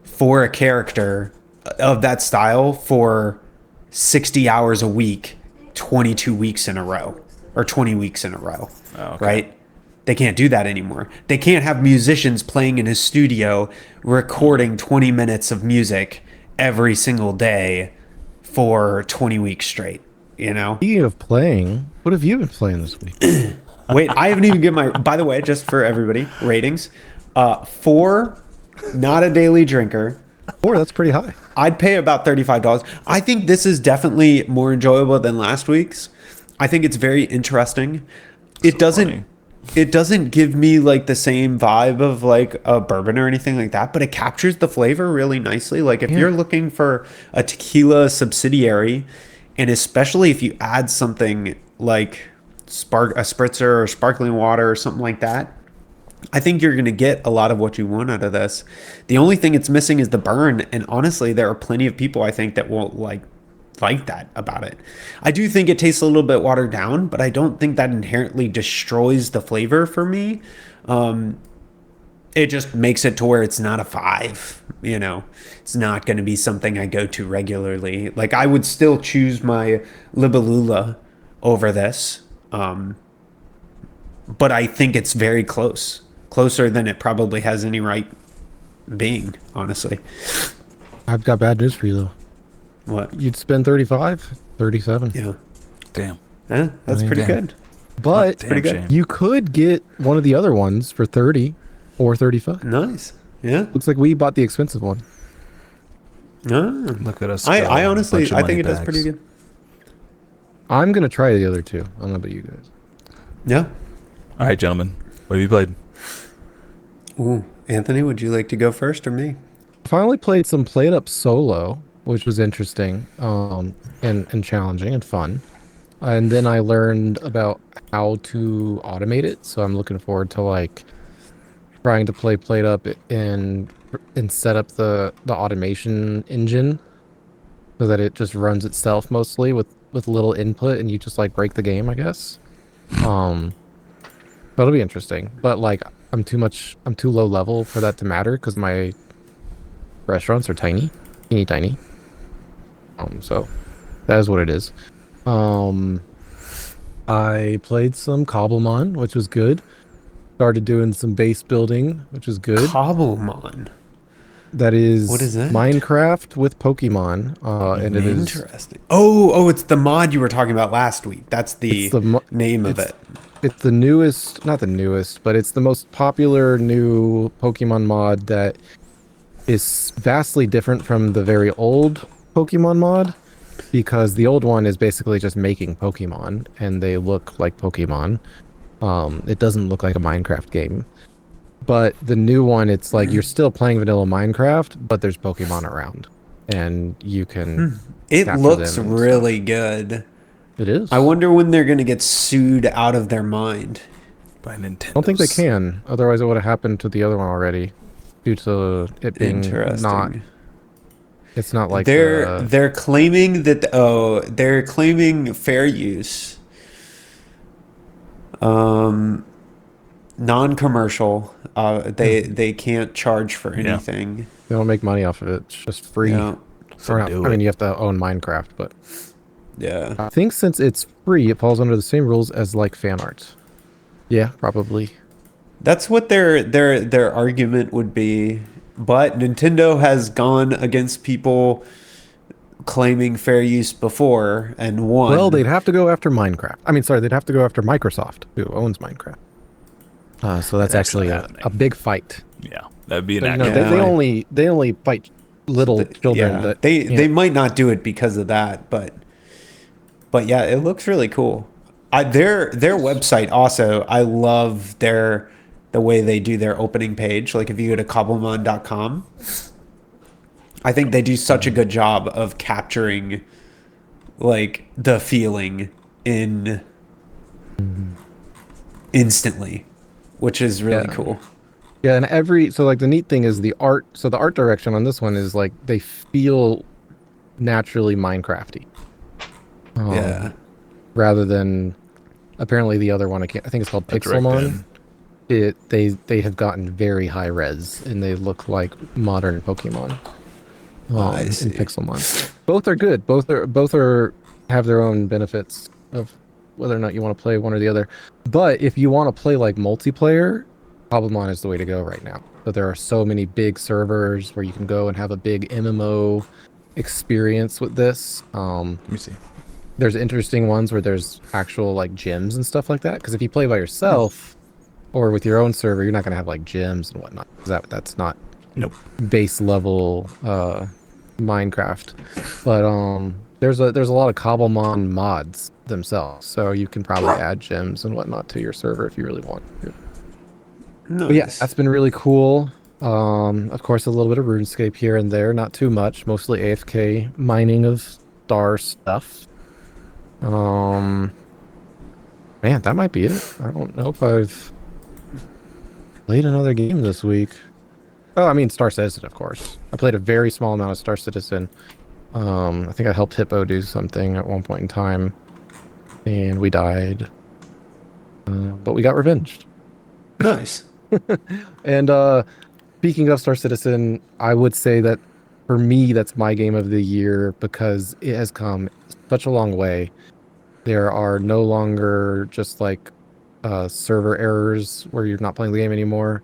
A: for a character of that style for 60 hours a week, 22 weeks in a row, or 20 weeks in a row, right? They can't do that anymore. They can't have musicians playing in his studio, recording 20 minutes of music every single day for 20 weeks straight, you know?
C: Speaking of playing, what have you been playing this week?
A: Wait, I haven't even given my, by the way, just for everybody, ratings. 4, not a daily drinker.
C: 4, that's pretty high.
A: I'd pay about $35. I think this is definitely more enjoyable than last week's. I think it's very interesting. It doesn't give me like the same vibe of like a bourbon or anything like that, but it captures the flavor really nicely. Like if you're looking for a tequila subsidiary, and especially if you add something like a spritzer or sparkling water or something like that, I think you're going to get a lot of what you want out of this. The only thing it's missing is the burn. And honestly, there are plenty of people I think that will like that about it. I do think it tastes a little bit watered down, but I don't think that inherently destroys the flavor for me. It just makes it to where it's not a 5, you know. It's not going to be something I go to regularly. Like I would still choose my Libellula over this. But I think it's very closer than it probably has any right being, honestly.
C: I've got bad news for you though.
A: What?
C: You'd spend 35, 37.
A: Yeah.
B: Damn.
A: Yeah, that's pretty good.
C: But
A: pretty good.
C: You could get one of the other ones for 30 or 35.
A: Nice. Yeah.
C: Looks like we bought the expensive one.
B: Look at us.
A: I honestly, I think it does pretty good.
C: I'm going to try the other 2. I don't know about you guys.
A: Yeah.
B: All right, gentlemen. What have you played?
A: Ooh, Anthony, would you like to go first or me?
C: Finally played some Played Up Solo, which was interesting and challenging and fun. And then I learned about how to automate it. So I'm looking forward to like trying to play Played Up and set up the automation engine so that it just runs itself mostly with little input and you just like break the game, I guess. That'll be interesting. But like I'm too low level for that to matter because my restaurants are tiny, teeny tiny. So that is what it is. I played some Cobblemon, which was good. Started doing some base building, which is good.
A: Cobblemon.
C: That is,
A: what is that?
C: Minecraft with Pokemon, and it is
A: interesting. Oh, it's the mod you were talking about last week. That's the name of it.
C: It's the newest, not the newest, but it's the most popular new Pokemon mod that is vastly different from the very old Pokemon mod, because the old one is basically just making Pokemon and they look like Pokemon. It doesn't look like a Minecraft game. But the new one, it's like you're still playing vanilla Minecraft, but there's Pokemon around and you can
A: It looks really good.
C: It is.
A: I wonder when they're going to get sued out of their mind
B: by Nintendo.
C: I don't think they can. Otherwise, it would have happened to the other one already. due to it being not. It's not like
A: they're claiming that they're claiming fair use, non-commercial. They can't charge for anything.
C: They don't make money off of it. It's just free.
A: Yeah.
C: I mean, you have to own Minecraft, but
A: yeah,
C: I think since it's free, it falls under the same rules as like fan art. Yeah, probably.
A: That's what their argument would be. But Nintendo has gone against people claiming fair use before and won.
C: Well, they'd have to go after Minecraft. I mean, sorry, they'd have to go after Microsoft, who owns Minecraft. So that's actually a big fight.
B: Yeah, that'd be an
C: they only fight little children.
A: Yeah. They might not do it because of that, but yeah, it looks really cool. Their website also, I love the way they do their opening page. Like if you go to cobblemon.com, I think they do such a good job of capturing like the feeling instantly, which is really cool.
C: Yeah, and so like the neat thing is the art. So the art direction on this one is like they feel naturally Minecrafty. Rather than apparently the other one, I think it's called Pixelmon. They have gotten very high res and they look like modern Pokemon. In Pixelmon. Both are good. Both have their own benefits of whether or not you want to play one or the other. But if you want to play like multiplayer, Cobblemon is the way to go right now. But there are so many big servers where you can go and have a big MMO experience with this.
B: Let me see.
C: There's interesting ones where there's actual like gyms and stuff like that. Because if you play by yourself or with your own server, you're not going to have like gyms and whatnot. That's not base level Minecraft. But there's a lot of Cobblemon mods themselves, so you can probably add gyms and whatnot to your server if you really want to.
A: Nice.
C: But yeah, that's been really cool. Of course, a little bit of RuneScape here and there, not too much. Mostly AFK mining of star stuff. Man, that might be it. I don't know if I've played another game this week. Oh, I mean Star Citizen, of course. I played a very small amount of Star Citizen. I think I helped Hippo do something at one point in time, and we died. But we got revenged.
A: Nice.
C: And speaking of Star Citizen, I would say that for me, that's my game of the year because it has come such a long way. There are no longer just like server errors where you're not playing the game anymore.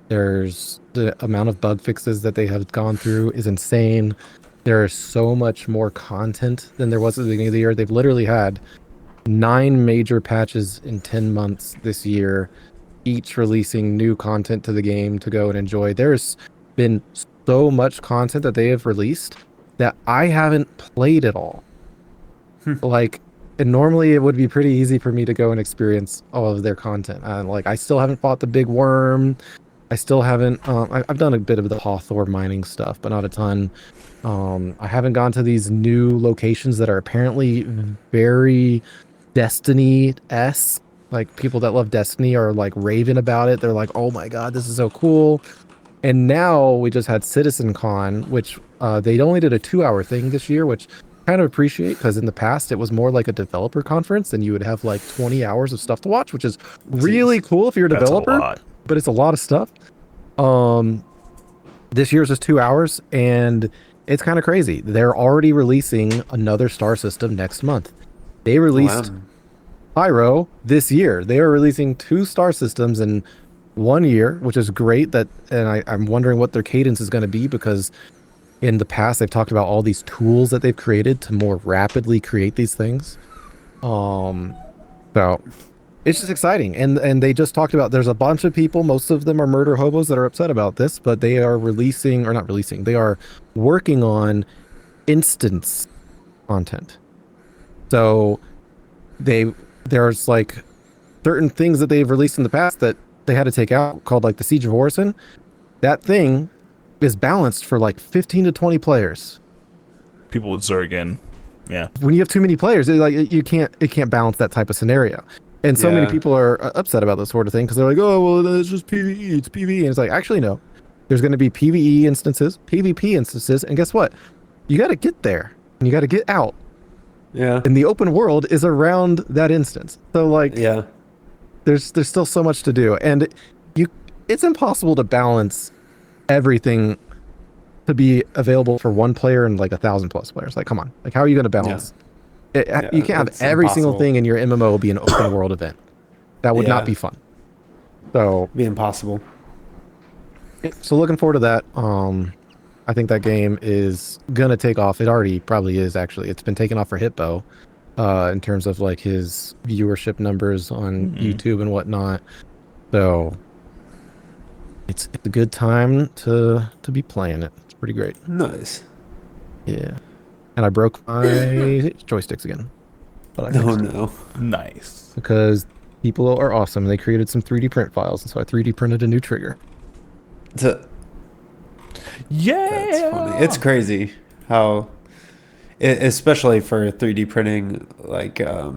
C: There's the amount of bug fixes that they have gone through is insane. There is so much more content than there was at the beginning of the year. They've literally had 9 major patches in 10 months this year, each releasing new content to the game to go and enjoy. There's been so much content that they have released that I haven't played at all. Like, and normally it would be pretty easy for me to go and experience all of their content. Like, I still haven't fought the big worm. I still haven't. I've done a bit of the Hawthorne mining stuff, but not a ton. I haven't gone to these new locations that are apparently very Destiny-esque. Like, people that love Destiny are like raving about it. They're like, oh my god, this is so cool. And now we just had CitizenCon, which they only did a 2-hour thing this year, which I kind of appreciate because in the past it was more like a developer conference and you would have like 20 hours of stuff to watch, which is really cool if you're a developer, but it's a lot of stuff. This year's is 2 hours and it's kind of crazy. They're already releasing another star system next month. They released Pyro this year. They are releasing 2 star systems in 1 year, which is great. And I'm wondering what their cadence is going to be because in the past they've talked about all these tools that they've created to more rapidly create these things. So it's just exciting. And they just talked about there's a bunch of people, most of them are murder hobos that are upset about this, but they are they are working on instance content. So there's like certain things that they've released in the past that they had to take out called like the Siege of Orison. That thing is balanced for like 15 to 20 players.
B: People with Zerg. Yeah. When
C: you have too many players, it can't balance that type of scenario. And so many people are upset about this sort of thing because they're like, oh, well, it's just PvE, it's PvE. And it's like, actually, no. There's going to be PvE instances, PvP instances, and guess what? You got to get there and you got to get out.
A: Yeah.
C: And the open world is around that instance. So like,
A: yeah,
C: there's still so much to do, and it's impossible to balance everything to be available for one player and like 1,000+ players. Like, come on, like how are you going to balance? Yeah. You can't have every single thing in your MMO be an open world event. That would not be fun. So
A: be impossible.
C: So looking forward to that. I think that game is gonna take off. It already probably is, actually. It's been taken off for Hitbo, in terms of like his viewership numbers on YouTube and whatnot. So it's a good time to be playing it. It's pretty great.
A: Nice.
C: Yeah. And I broke my joysticks again. But
A: no.
B: Nice.
C: Because people are awesome. They created some 3D print files, and so I 3D printed a new trigger.
B: Yeah,
A: that's funny. It's crazy how, especially for 3D printing, like
C: I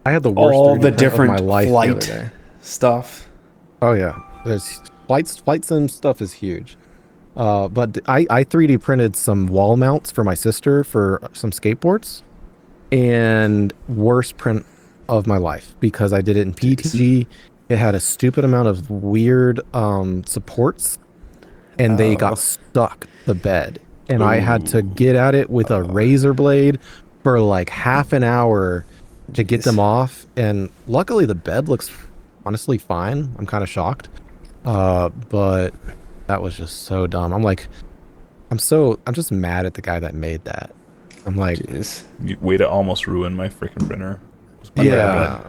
C: had the worst
A: all
C: 3D
A: the
C: print
A: different
C: of my life
A: flight
C: the other day.
A: stuff.
C: Oh yeah, there's flight sim stuff is huge. But I 3D printed some wall mounts for my sister for some skateboards, and worst print of my life because I did it in PTG. It had a stupid amount of weird supports, and they got stuck the bed, and I had to get at it with a razor blade for like half an hour to get them off. And luckily the bed looks honestly fine. I'm kind of shocked, but that was just so dumb. I'm just mad at the guy that made that. I'm like,
B: way to almost ruin my freaking printer.
C: Yeah,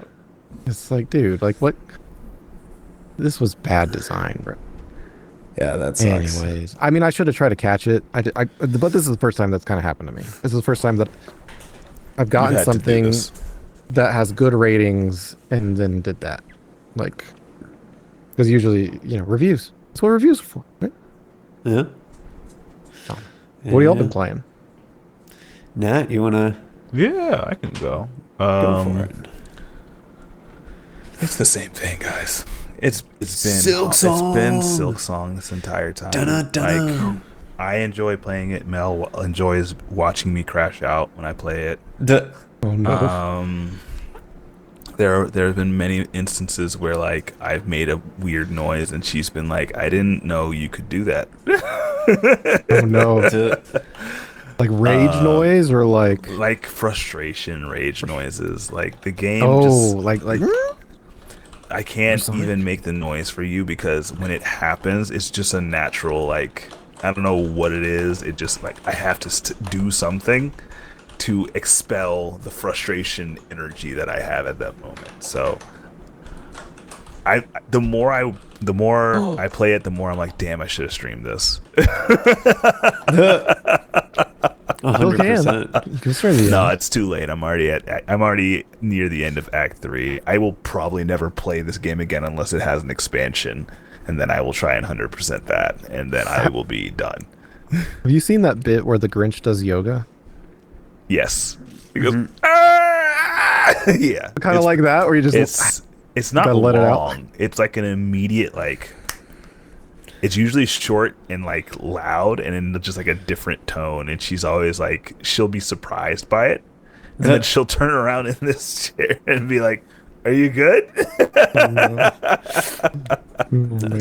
C: it's like, dude, like what? This was bad design, bro.
A: Yeah, that sucks.
C: Anyways, I mean, I should have tried to catch it. But this is the first time that's kind of happened to me. This is the first time that I've gotten something that has good ratings and then did that. Like, because usually, reviews. That's what reviews are for, right?
A: Yeah.
C: So, what have y'all been playing?
A: Nat, you wanna?
B: Yeah, I can go.
A: Go for it.
B: It's the same thing, guys. It's been Silksong this entire time. Like, I enjoy playing it. Mel enjoys watching me crash out when I play it.
C: Oh no.
B: There have been many instances where like I've made a weird noise and she's been like, "I didn't know you could do that."
C: Oh no. Like rage noise or
B: like frustration rage noises. Like the game
C: like
B: I can't even make the noise for you because when it happens, it's just a natural, like, I don't know what it is. It just, like, I have to do something to expel the frustration energy that I have at that moment. So, the more I play it, the more I'm like, damn, I should have streamed this.
A: 100%.
B: No, it's too late. I'm already near the end of Act 3. I will probably never play this game again unless it has an expansion, and then I will try and 100% that, and then I will be done.
C: Have you seen that bit where the Grinch does yoga?
B: Yes. He goes, yeah.
C: Kind of like that, where you just
B: it's not long. It's like an immediate, like, it's usually short and like loud and in just like a different tone, and she's always like, she'll be surprised by it, and then she'll turn around in this chair and be like, "Are you good?"
A: That's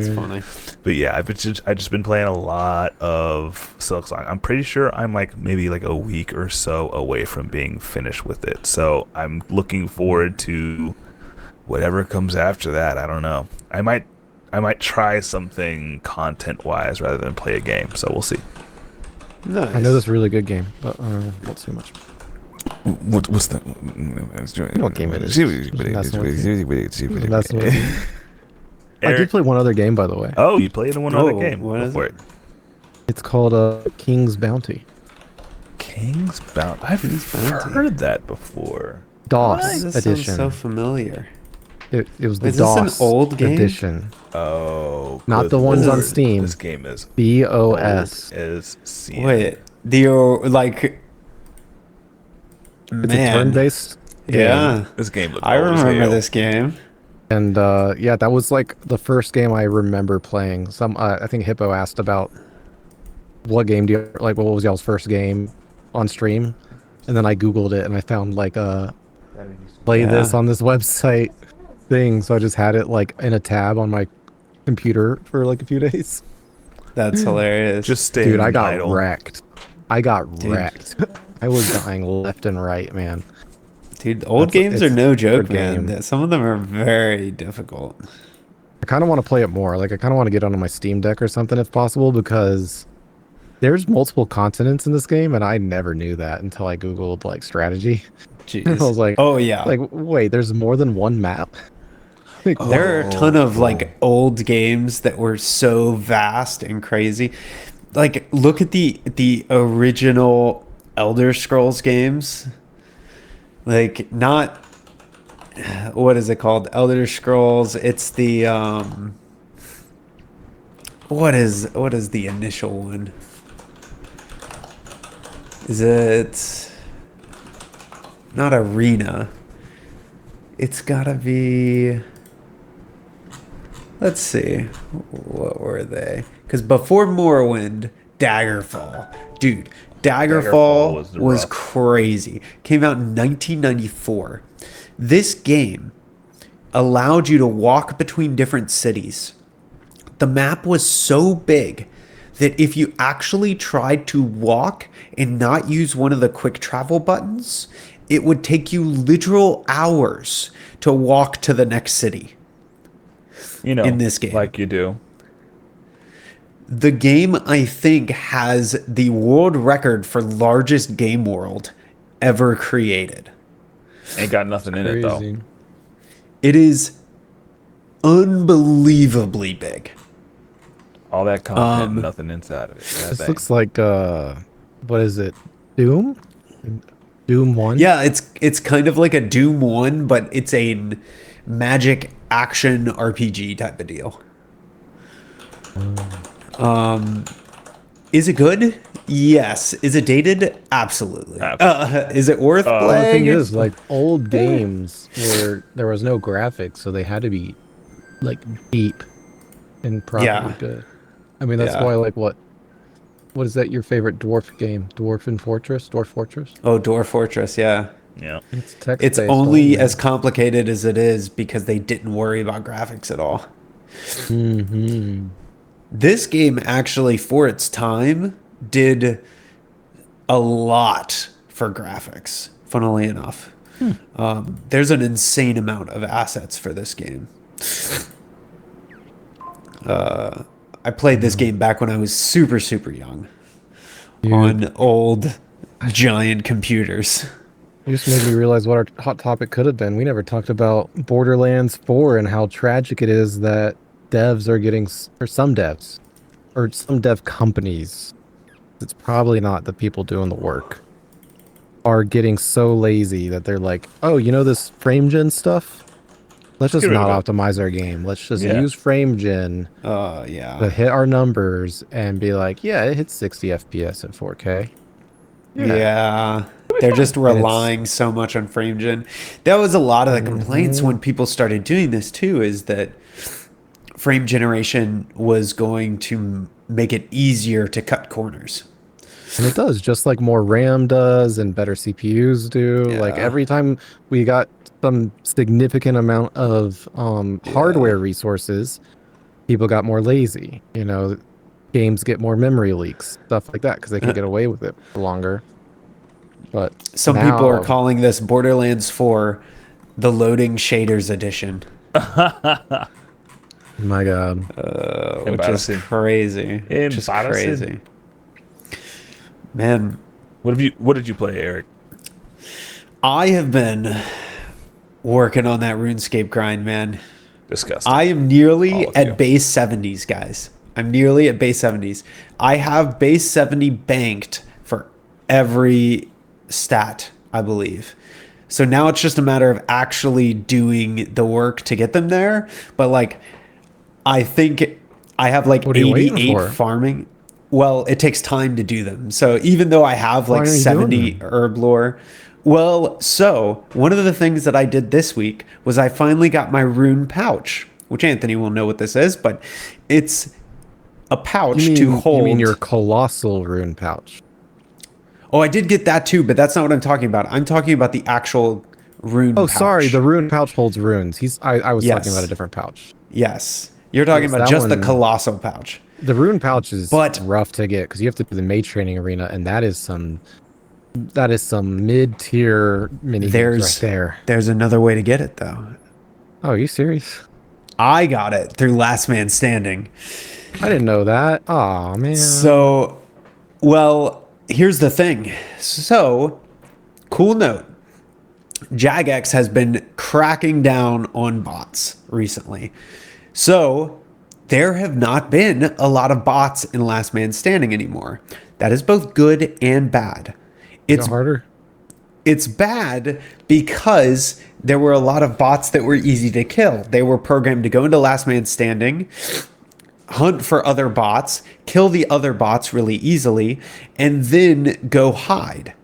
A: funny.
B: But yeah, I've just been playing a lot of Silksong. I'm pretty sure I'm like maybe like a week or so away from being finished with it, so I'm looking forward to whatever comes after that. I don't know. I might try something content-wise rather than play a game, so we'll see.
C: Nice. I know this is a really good game, but not too much.
B: What's the...
C: What game it is? I did play one other game, by the way.
B: Oh, you played one other game.
A: What is it?
C: It's called King's Bounty.
B: King's Bounty? I've heard that before.
C: DOS edition.
A: Sounds so familiar.
C: It was the
A: Is
C: DOS
A: this an old game?
C: edition.
B: Oh.
C: Not the ones on Steam.
B: This game is...
C: BOS.
B: Is CM.
A: Wait. Like...
C: It's a turn-based game.
A: Yeah.
B: This game looks
A: I remember this game.
C: And yeah, that was like the first game I remember playing. I think Hippo asked about what game do you like, what was y'all's first game on stream? And then I Googled it and I found like play this on this website thing. So I just had it like in a tab on my computer for like a few days.
A: That's hilarious.
B: Just
C: Dude, I got wrecked. I was dying left and right, man.
A: Dude, old games are no joke, man. Some of them are very difficult.
C: I kind of want to play it more. Like, I kind of want to get onto my Steam Deck or something if possible, because there's multiple continents in this game, and I never knew that until I Googled, like, strategy.
A: Jeez.
C: I was like,
A: oh, yeah.
C: Like, wait, there's more than one map?
A: Like, there are a ton of, like, old games that were so vast and crazy. Like, look at the original Elder Scrolls games. Like, not, what is it called? Elder Scrolls. It's the, what is the initial one? Is it not Arena? It's gotta be, let's see, what were they? Because before Morrowind, Daggerfall. Dude, Daggerfall was crazy. Came out in 1994. This game allowed you to walk between different cities. The map was so big that if you actually tried to walk and not use one of the quick travel buttons, it would take you literal hours to walk to the next city.
B: You know,
A: in this game,
B: like you do.
A: The game, I think, has the world record for largest game world ever created.
B: Ain't got nothing in it, though.
A: It is unbelievably big.
B: All that content, nothing inside of it.
C: This looks like, what is it? Doom? Doom 1?
A: Yeah, it's kind of like a Doom 1, but it's a magic action RPG type of deal. Is it good? Yes. Is it dated? Absolutely. Is it worth playing?
C: The thing is, like, old games where there was no graphics, so they had to be, like, deep and probably good. I mean, that's why, like, what is that, your favorite dwarf game? Dwarf Fortress? Oh,
A: Dwarf Fortress, yeah.
B: Yeah.
A: It's only as complicated as it is because they didn't worry about graphics at all.
C: Mm-hmm.
A: This game actually, for its time, did a lot for graphics, funnily enough. There's an insane amount of assets for this game. I played this game back when I was super, super young. Dude. On old, giant computers.
C: You just made me realize what our hot topic could have been. We never talked about Borderlands 4 and how tragic it is that devs are getting, or some devs, or some dev companies, it's probably not the people doing the work, are getting so lazy that they're like, oh, you know this frame gen stuff? Let's just not optimize our game. Let's just use frame gen to hit our numbers and be like, yeah, it hits 60 FPS at 4K.
A: Yeah. They're just relying so much on frame gen. That was a lot of the complaints when people started doing this too, is that frame generation was going to make it easier to cut corners.
C: And it does, just like more RAM does and better CPUs do. Yeah. Like every time we got some significant amount of hardware resources, people got more lazy. You know, games get more memory leaks, stuff like that, because they can get away with it for longer. But
A: some people are calling this Borderlands 4 the loading shaders edition.
C: My God,
A: which is crazy. Which is crazy. Man,
B: what did you play, Eric?
A: I have been working on that RuneScape grind, man.
B: Disgusting.
A: I am nearly at base 70s, guys. I'm nearly at base 70s. I have base 70 banked for every stat, I believe. So now it's just a matter of actually doing the work to get them there. But like, I think I have like 88 farming. Well, it takes time to do them. So even though I have like 70 herb lore, Well, so one of the things that I did this week was I finally got my rune pouch, which Anthony will know what this is, but it's a pouch to hold.
C: You mean your colossal rune pouch?
A: Oh, I did get that too, but that's not what I'm talking about. I'm talking about the actual rune pouch.
C: Sorry, the rune pouch holds runes. I was talking about a different pouch.
A: Yes. You're talking about just the colossal pouch.
C: The rune pouch is rough to get because you have to do the mage training arena, and that is some mid-tier mini games right there.
A: There's another way to get it though.
C: Oh, are you serious?
A: I got it through Last Man Standing.
C: I didn't know that. Oh man.
A: So, well, here's the thing. So, cool note. Jagex has been cracking down on bots recently. So, there have not been a lot of bots in Last Man Standing anymore. That is both good and bad. It's
C: harder.
A: It's bad because there were a lot of bots that were easy to kill. They were programmed to go into Last Man Standing, hunt for other bots, kill the other bots really easily, and then go hide.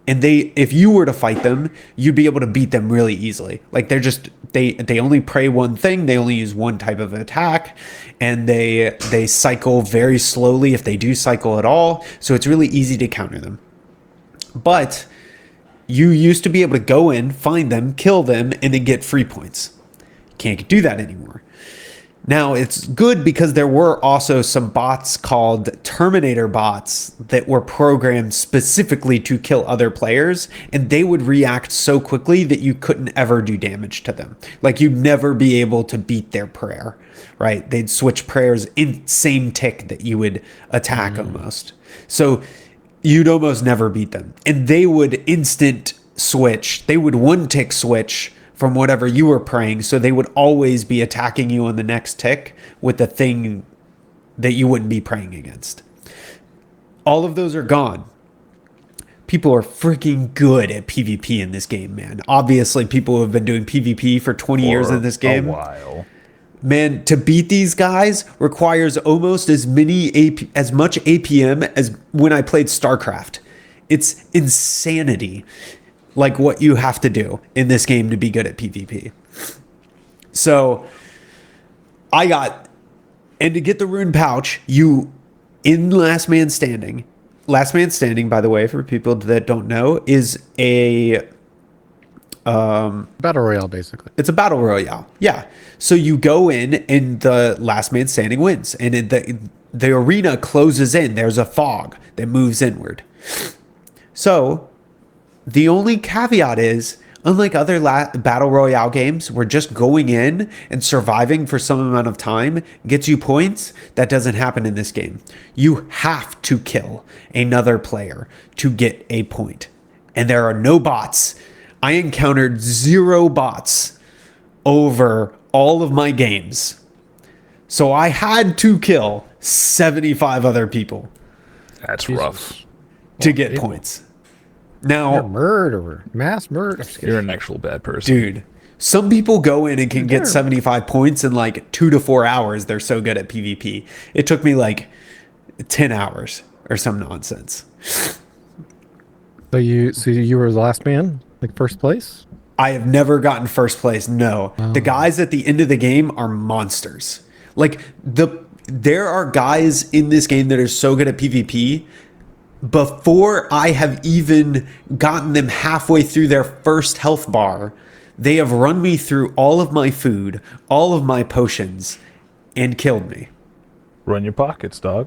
A: And if you were to fight them, you'd be able to beat them really easily. Like they only pray one thing, they only use one type of attack, and they cycle very slowly if they do cycle at all. So it's really easy to counter them. But you used to be able to go in, find them, kill them, and then get free points. You can't do that anymore. Now, it's good because there were also some bots called Terminator bots that were programmed specifically to kill other players, and they would react so quickly that you couldn't ever do damage to them. Like, you'd never be able to beat their prayer, right? They'd switch prayers in same tick that you would attack almost. So you'd almost never beat them. And they would instant switch. They would one tick switch from whatever you were praying, so they would always be attacking you on the next tick with the thing that you wouldn't be praying against. All of those are gone. People are freaking good at PvP in this game, man. Obviously, people who have been doing PvP for 20 years in this game.
B: A while.
A: Man, to beat these guys requires almost as much APM as when I played StarCraft. It's insanity. Like what you have to do in this game to be good at PvP. So and to get the rune pouch, in Last Man Standing, by the way, for people that don't know, is a
C: battle royale, basically.
A: It's a battle royale. Yeah. So you go in and the Last Man Standing wins. And the arena closes in. There's a fog that moves inward. So the only caveat is, unlike other battle royale games where just going in and surviving for some amount of time gets you points, that doesn't happen in this game. You have to kill another player to get a point. And there are no bots. I encountered 0 bots over all of my games. So I had to kill 75 other people.
B: That's rough.
A: To get points. Now,
C: you're a murderer, mass murder.
B: You're an actual bad person,
A: dude. Some people go in and can get 75 points in like 2 to 4 hours. They're so good at PvP. It took me like 10 hours or some nonsense.
C: So you were the last man, like first place?
A: I have never gotten first place. No, the guys at the end of the game are monsters. Like there are guys in this game that are so good at PvP. Before I have even gotten them halfway through their first health bar, they have run me through all of my food, all of my potions, and killed me.
B: Run your pockets, dog.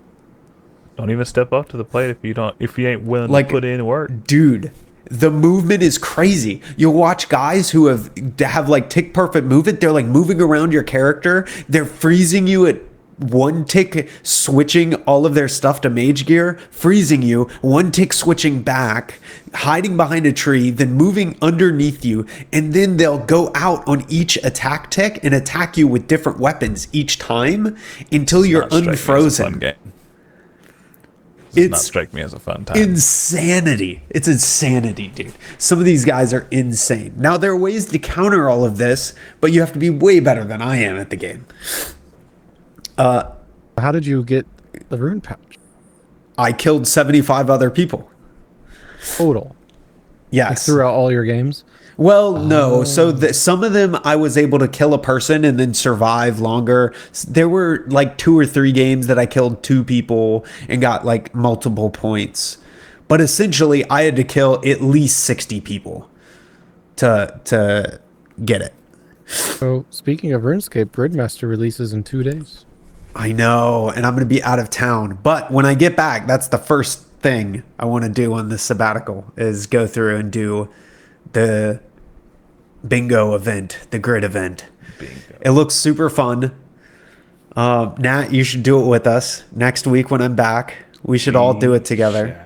B: Don't even step up to the plate if you ain't willing to put in work.
A: Dude, the movement is crazy. You'll watch guys who have like tick perfect movement. They're like moving around your character. They're freezing you at one tick, switching all of their stuff to mage gear, freezing you, one tick switching back, hiding behind a tree, then moving underneath you, and then they'll go out on each attack tick and attack you with different weapons each time until you're unfrozen.
B: Does not strike me as a fun time.
A: Insanity. It's insanity, dude. Some of these guys are insane. Now, there are ways to counter all of this, but you have to be way better than I am at the game.
C: How did you get the rune pouch?
A: I killed 75 other people.
C: Total.
A: Yes.
C: Like throughout all your games?
A: Well, no. So some of them I was able to kill a person and then survive longer. There were like 2 or 3 games that I killed 2 people and got like multiple points. But essentially, I had to kill at least 60 people to get it.
C: So, speaking of RuneScape, Gridmaster releases in 2 days.
A: I know, and I'm going to be out of town. But when I get back, that's the first thing I want to do on this sabbatical is go through and do the bingo event, the grid event. Bingo. It looks super fun. Nat, you should do it with us next week when I'm back. We should all do it together.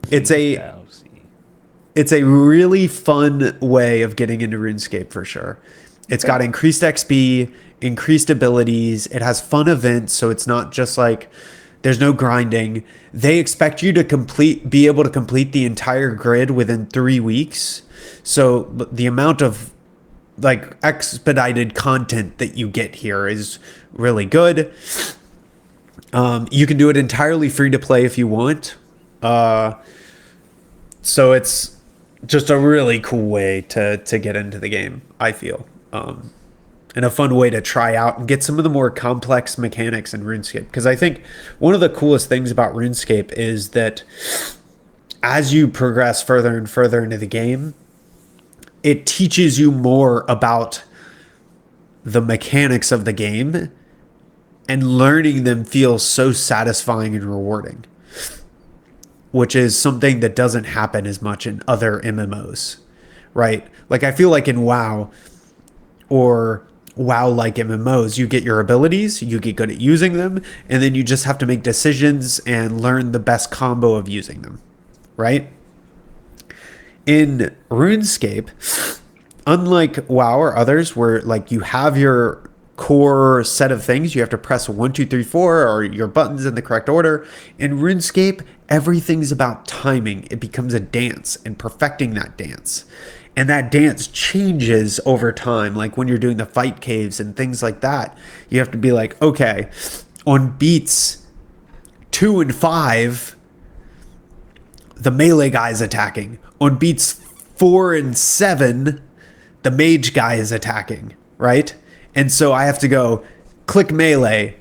A: It's a really fun way of getting into RuneScape for sure. It's got increased XP, increased abilities. It has fun events, so it's not just like there's no grinding. They expect you to be able to complete the entire grid within 3 weeks. So the amount of like expedited content that you get here is really good. You can do it entirely free to play if you want. So it's just a really cool way to get into the game, I feel. And a fun way to try out and get some of the more complex mechanics in RuneScape. Because I think one of the coolest things about RuneScape is that as you progress further and further into the game, it teaches you more about the mechanics of the game, and learning them feels so satisfying and rewarding, which is something that doesn't happen as much in other MMOs, right? Like I feel like in WoW or WoW-like MMOs, you get your abilities, you get good at using them, and then you just have to make decisions and learn the best combo of using them, right? In RuneScape, unlike WoW or others where like you have your core set of things, you have to press 1, 2, 3, 4 or your buttons in the correct order. In RuneScape, everything's about timing. It becomes a dance and perfecting that dance. And that dance changes over time. Like when you're doing the fight caves and things like that, you have to be like, okay, on beats 2 and 5, the melee guy is attacking. On beats 4 and 7, the mage guy is attacking, right? And so I have to go click melee,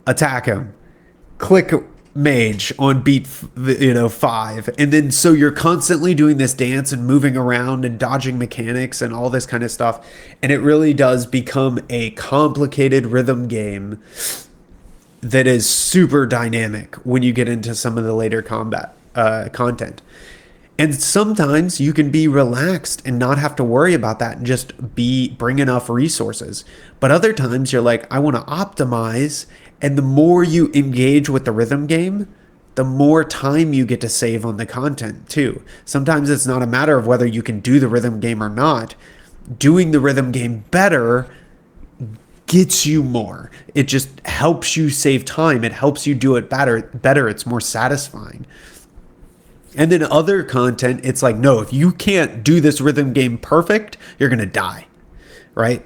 A: attack him, click mage on beat 5, and then so you're constantly doing this dance and moving around and dodging mechanics and all this kind of stuff, and it really does become a complicated rhythm game that is super dynamic when you get into some of the later combat content. And sometimes you can be relaxed and not have to worry about that and just bring enough resources. But other times you're like, I want to optimize. And the more you engage with the rhythm game, the more time you get to save on the content too. Sometimes it's not a matter of whether you can do the rhythm game or not. Doing the rhythm game better gets you more. It just helps you save time. It helps you do it better. It's more satisfying. And then other content, it's like, no, if you can't do this rhythm game perfect, you're going to die, right?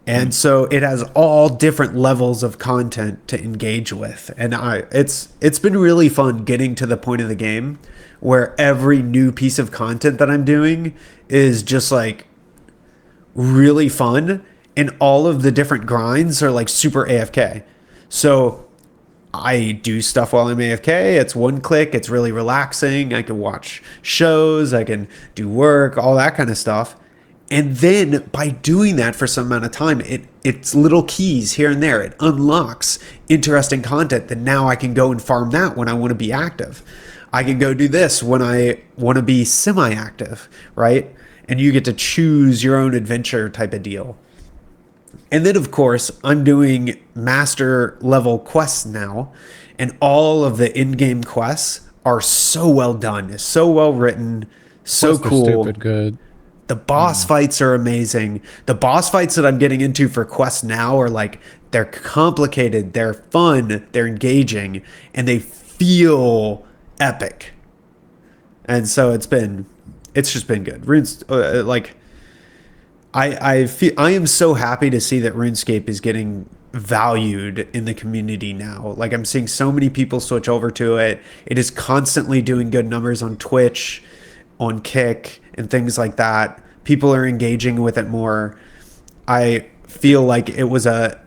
A: And so it has all different levels of content to engage with. And it's been really fun getting to the point of the game where every new piece of content that I'm doing is just like really fun. And all of the different grinds are like super AFK. So I do stuff while I'm AFK. It's one click. It's really relaxing. I can watch shows. I can do work, all that kind of stuff. And then by doing that for some amount of time, it's little keys here and there. It unlocks interesting content that now I can go and farm that when I want to be active. I can go do this when I want to be semi-active, right? And you get to choose your own adventure type of deal. And then, of course, I'm doing master level quests now, and all of the in-game quests are so well done, so well written, so cool.
C: Stupid good.
A: The boss fights are amazing. The boss fights that I'm getting into for quests now are like, they're complicated, they're fun, they're engaging, and they feel epic. And so it's just been good. I am so happy to see that RuneScape is getting valued in the community now. Like I'm seeing so many people switch over to it. It is constantly doing good numbers on Twitch, on Kick, and things like that. People are engaging with it more. I feel like it was a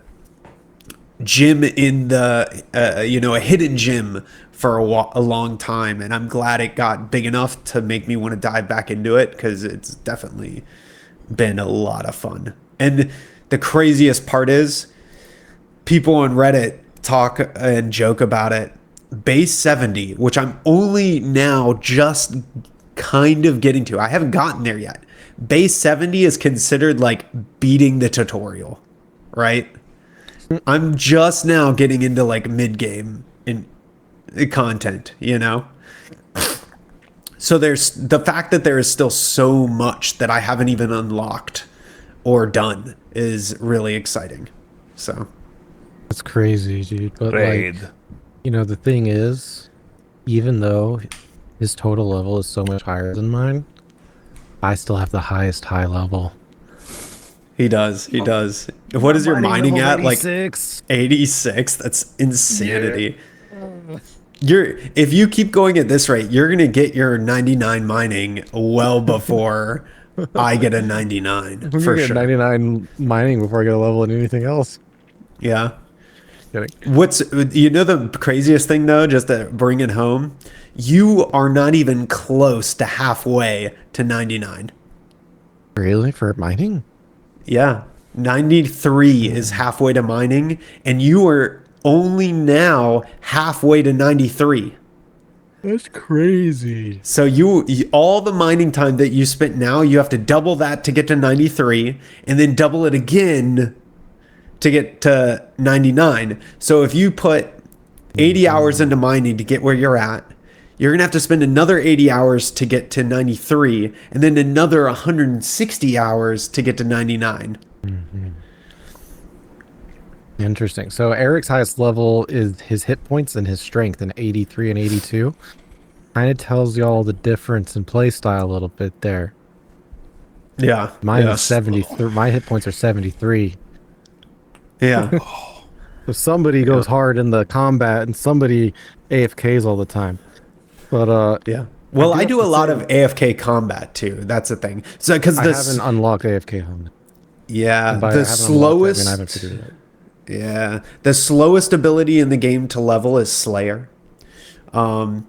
A: gym in the a hidden gym for a long time, and I'm glad it got big enough to make me want to dive back into it, because it's definitely been a lot of fun. And the craziest part is people on Reddit talk and joke about it. Base 70, which I'm only now just kind of getting to. I haven't gotten there yet. Base 70 is considered like beating the tutorial, right? I'm just now getting into like mid-game in content, you know? So there's the fact that there is still so much that I haven't even unlocked or done is really exciting. So
C: that's crazy, dude. But
B: Raid.
C: like, you know, the thing is, even though his total level is so much higher than mine, I still have the highest high level.
A: He does. He does. What is your mining at?
C: 86.
A: Like 86? That's insanity. Yeah. If you keep going at this rate, you're gonna get your 99 mining well before I get a 99
C: I'm
A: for
C: get
A: sure.
C: 99 mining before I get a level in anything else.
A: Yeah.
C: Kidding.
A: The craziest thing though, just to bring it home, you are not even close to halfway to 99.
C: Really? For mining?
A: Yeah. 93 is halfway to mining, and you are only now halfway to 93.
C: That's crazy.
A: So all the mining time that you spent now, you have to double that to get to 93, and then double it again to get to 99. So if you put 80 hours into mining to get where you're at, you're going to have to spend another 80 hours to get to 93, and then another 160 hours to get to 99.
C: Mm-hmm. Interesting. So Erik's highest level is his hit points and his strength in 83 and 82. Kind of tells y'all the difference in play style a little bit there.
A: Yeah.
C: Mine is 73. My hit points are 73.
A: Yeah.
C: So somebody goes hard in the combat and somebody AFKs all the time. But
A: yeah. Well, I do a lot of AFK combat too. That's the thing. So because
C: I haven't unlocked AFK combat.
A: Yeah, the slowest. I haven't figured it out. Yeah, the slowest ability in the game to level is Slayer.
C: Yeah,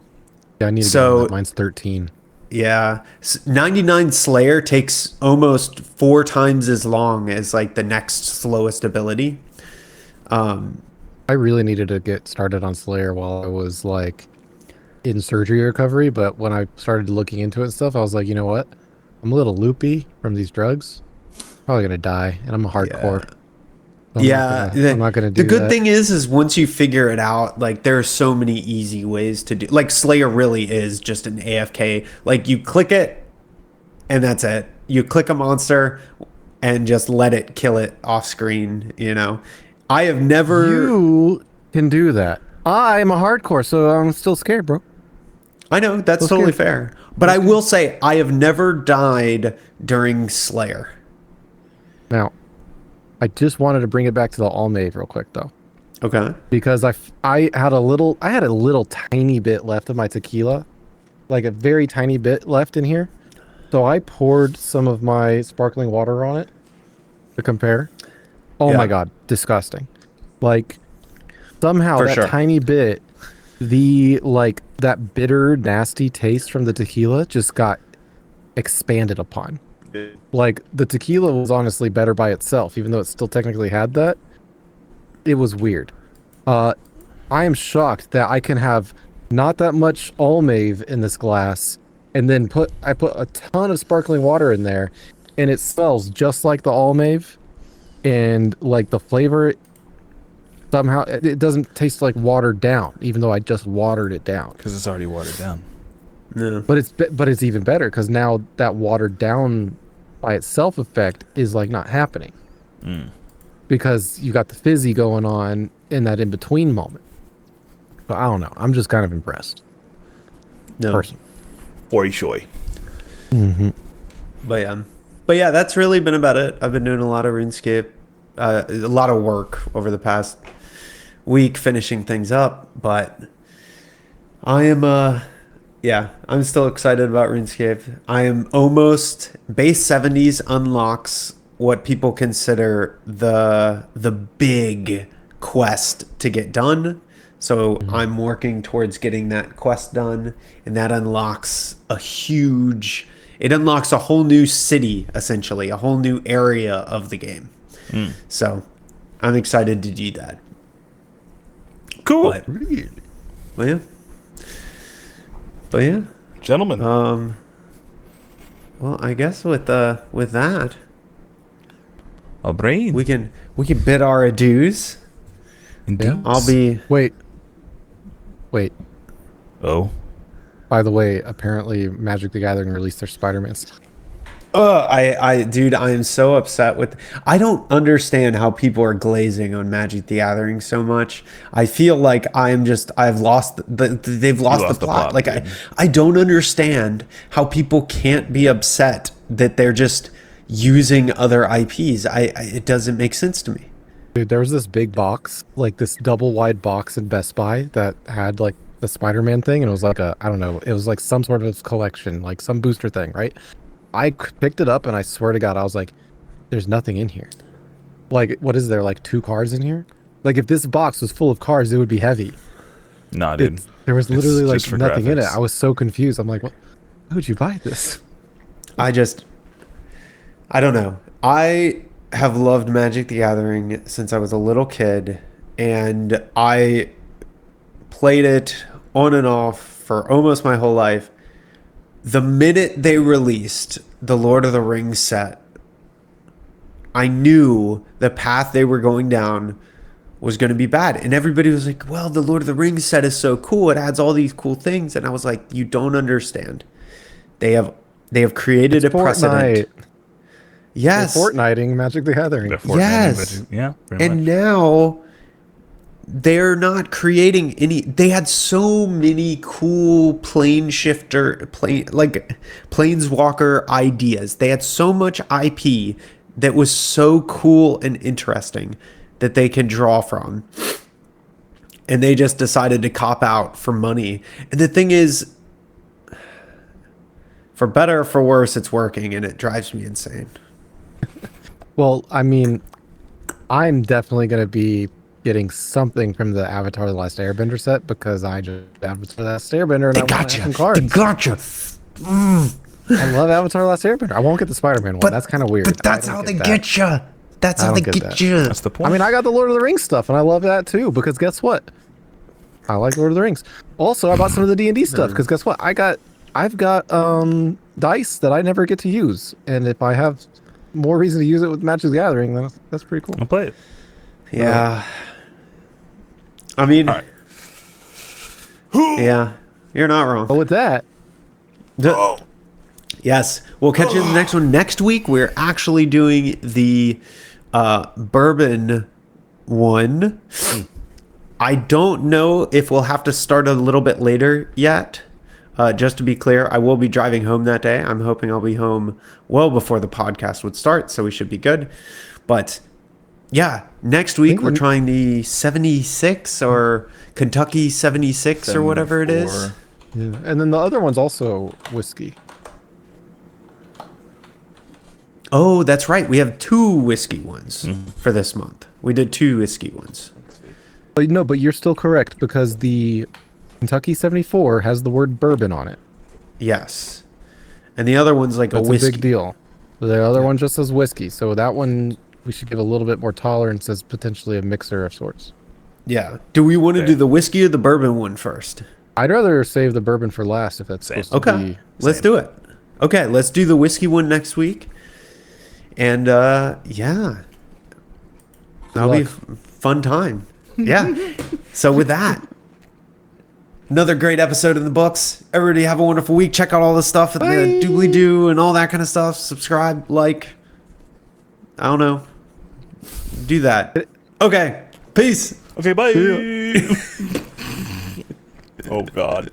C: I need to get that. Mine's 13.
A: Yeah, 99 Slayer takes almost 4 times as long as like the next slowest ability.
C: I really needed to get started on Slayer while I was like in surgery recovery, but when I started looking into it and stuff, I was like, you know what? I'm a little loopy from these drugs. Probably gonna die, and I'm a hardcore.
A: Yeah,
C: I'm not gonna do
A: the good thing is once you figure it out, like there are so many easy ways to do. Like Slayer really is just an AFK. Like you click it, and that's it. You click a monster, and just let it kill it off screen. You know, I have never.
C: You can do that. I'm a hardcore, so I'm still scared, bro.
A: I know that's totally fair, but I will say I have never died during Slayer.
C: Now, I just wanted to bring it back to the ALMAVE real quick, though.
A: Okay.
C: Because I had a little tiny bit left of my tequila, like a very tiny bit left in here. So I poured some of my sparkling water on it to compare. Oh my God, disgusting! Like somehow that tiny bit, that bitter, nasty taste from the tequila just got expanded upon. Like the tequila was honestly better by itself, even though it still technically had that. It was weird. I am shocked that I can have not that much ALMAVE in this glass, and then I put a ton of sparkling water in there, and it smells just like the ALMAVE, and like the flavor somehow it doesn't taste like watered down, even though I just watered it down.
B: Because it's already watered down.
A: Yeah.
C: But it's even better because now that watered down by itself effect is like not happening. Because you got the fizzy going on in that in between moment. But I don't know. I'm just kind of impressed.
A: No.
B: Oi shoy.
C: Mm-hmm.
A: But yeah, that's really been about it. I've been doing a lot of RuneScape. a lot of work over the past week finishing things up, but I am I'm still excited about RuneScape. I am almost base 70s unlocks what people consider the big quest to get done. So I'm working towards getting that quest done, and that unlocks it unlocks a whole new city, essentially, a whole new area of the game. So I'm excited to do that.
B: Cool.
A: But yeah.
B: Gentlemen.
A: Well, I guess with that,
B: I'll brain.
A: we can bid our adieus.
B: Indeed.
A: I'll be
C: Wait.
B: Oh.
C: By the way, apparently Magic the Gathering released their Spider-Man stuff.
A: Dude, I am so upset I don't understand how people are glazing on Magic the Gathering so much. I feel like they've lost the plot. Like I don't understand how people can't be upset that they're just using other IPs. It doesn't make sense to me.
C: Dude, there was this big box, like this double wide box in Best Buy that had like the Spider-Man thing, and it was like I don't know, it was like some sort of collection, like some booster thing, right? I picked it up and I swear to God, I was like, there's nothing in here. Like, what is there, like 2 cards in here? Like, if this box was full of cards, it would be heavy.
B: Nah, dude.
C: There was literally like nothing
B: graphics.
C: in it. I was so confused. I'm like, what? Why would you buy this?
A: I don't know. I have loved Magic the Gathering since I was a little kid, and I played it on and off for almost my whole life. The minute they released the Lord of the Rings set, I knew the path they were going down was going to be bad. And everybody was like, well, the Lord of the Rings set is so cool. It adds all these cool things. And I was like, you don't understand. They have created a precedent. Yes.
C: They're Fortniting Magic the Gathering.
A: Yes.
B: Yeah.
A: And now they're not creating any. They had so many cool planeswalker ideas. They had so much IP that was so cool and interesting that they can draw from. And they just decided to cop out for money. And the thing is, for better or for worse, it's working, and it drives me insane.
C: Well, I mean, I'm definitely going to be getting something from the Avatar: The Last Airbender set because I just Avatar: The Last Airbender and I want some cards.
A: They gotcha.
C: I love Avatar: The Last Airbender. I won't get the Spider-Man one. That's kind of weird.
A: But that's how they get you. That's how they get you.
B: That's the point.
C: I mean, I got the Lord of the Rings stuff, and I love that too because guess what? I like Lord of the Rings. Also, I bought some of the D&D stuff because guess what? I've got dice that I never get to use, and if I have more reason to use it with Magic the Gathering, then that's pretty cool.
B: I'll play it.
A: Yeah. I mean,
B: right.
A: Yeah, you're not wrong.
C: But with that,
A: yes, we'll catch you in the next one. Next week, we're actually doing the bourbon one. I don't know if we'll have to start a little bit later yet. Just to be clear, I will be driving home that day. I'm hoping I'll be home well before the podcast would start, so we should be good. But yeah, next week we're trying the 76 or Kentucky 76 or whatever it is.
C: Yeah. And then the other one's also whiskey.
A: Oh, that's right. We have 2 whiskey ones for this month. We did 2 whiskey ones.
C: But no, but you're still correct because the Kentucky 74 has the word bourbon on it.
A: Yes. And the other one's like
C: That's
A: a whiskey.
C: a big deal. The other one just says whiskey. So that one we should give a little bit more tolerance as potentially a mixer of sorts.
A: Yeah. Do we want to do the whiskey or the bourbon one first?
C: I'd rather save the bourbon for last if that's supposed to be.
A: Let's do it. Okay, let's do the whiskey one next week. And yeah. That'll be a fun time. Yeah. So with that, another great episode in the books. Everybody have a wonderful week. Check out all the stuff at the doobly-doo and all that kind of stuff. Subscribe, like, I don't know. Do that. Okay. Peace.
B: Okay, bye. Oh, God.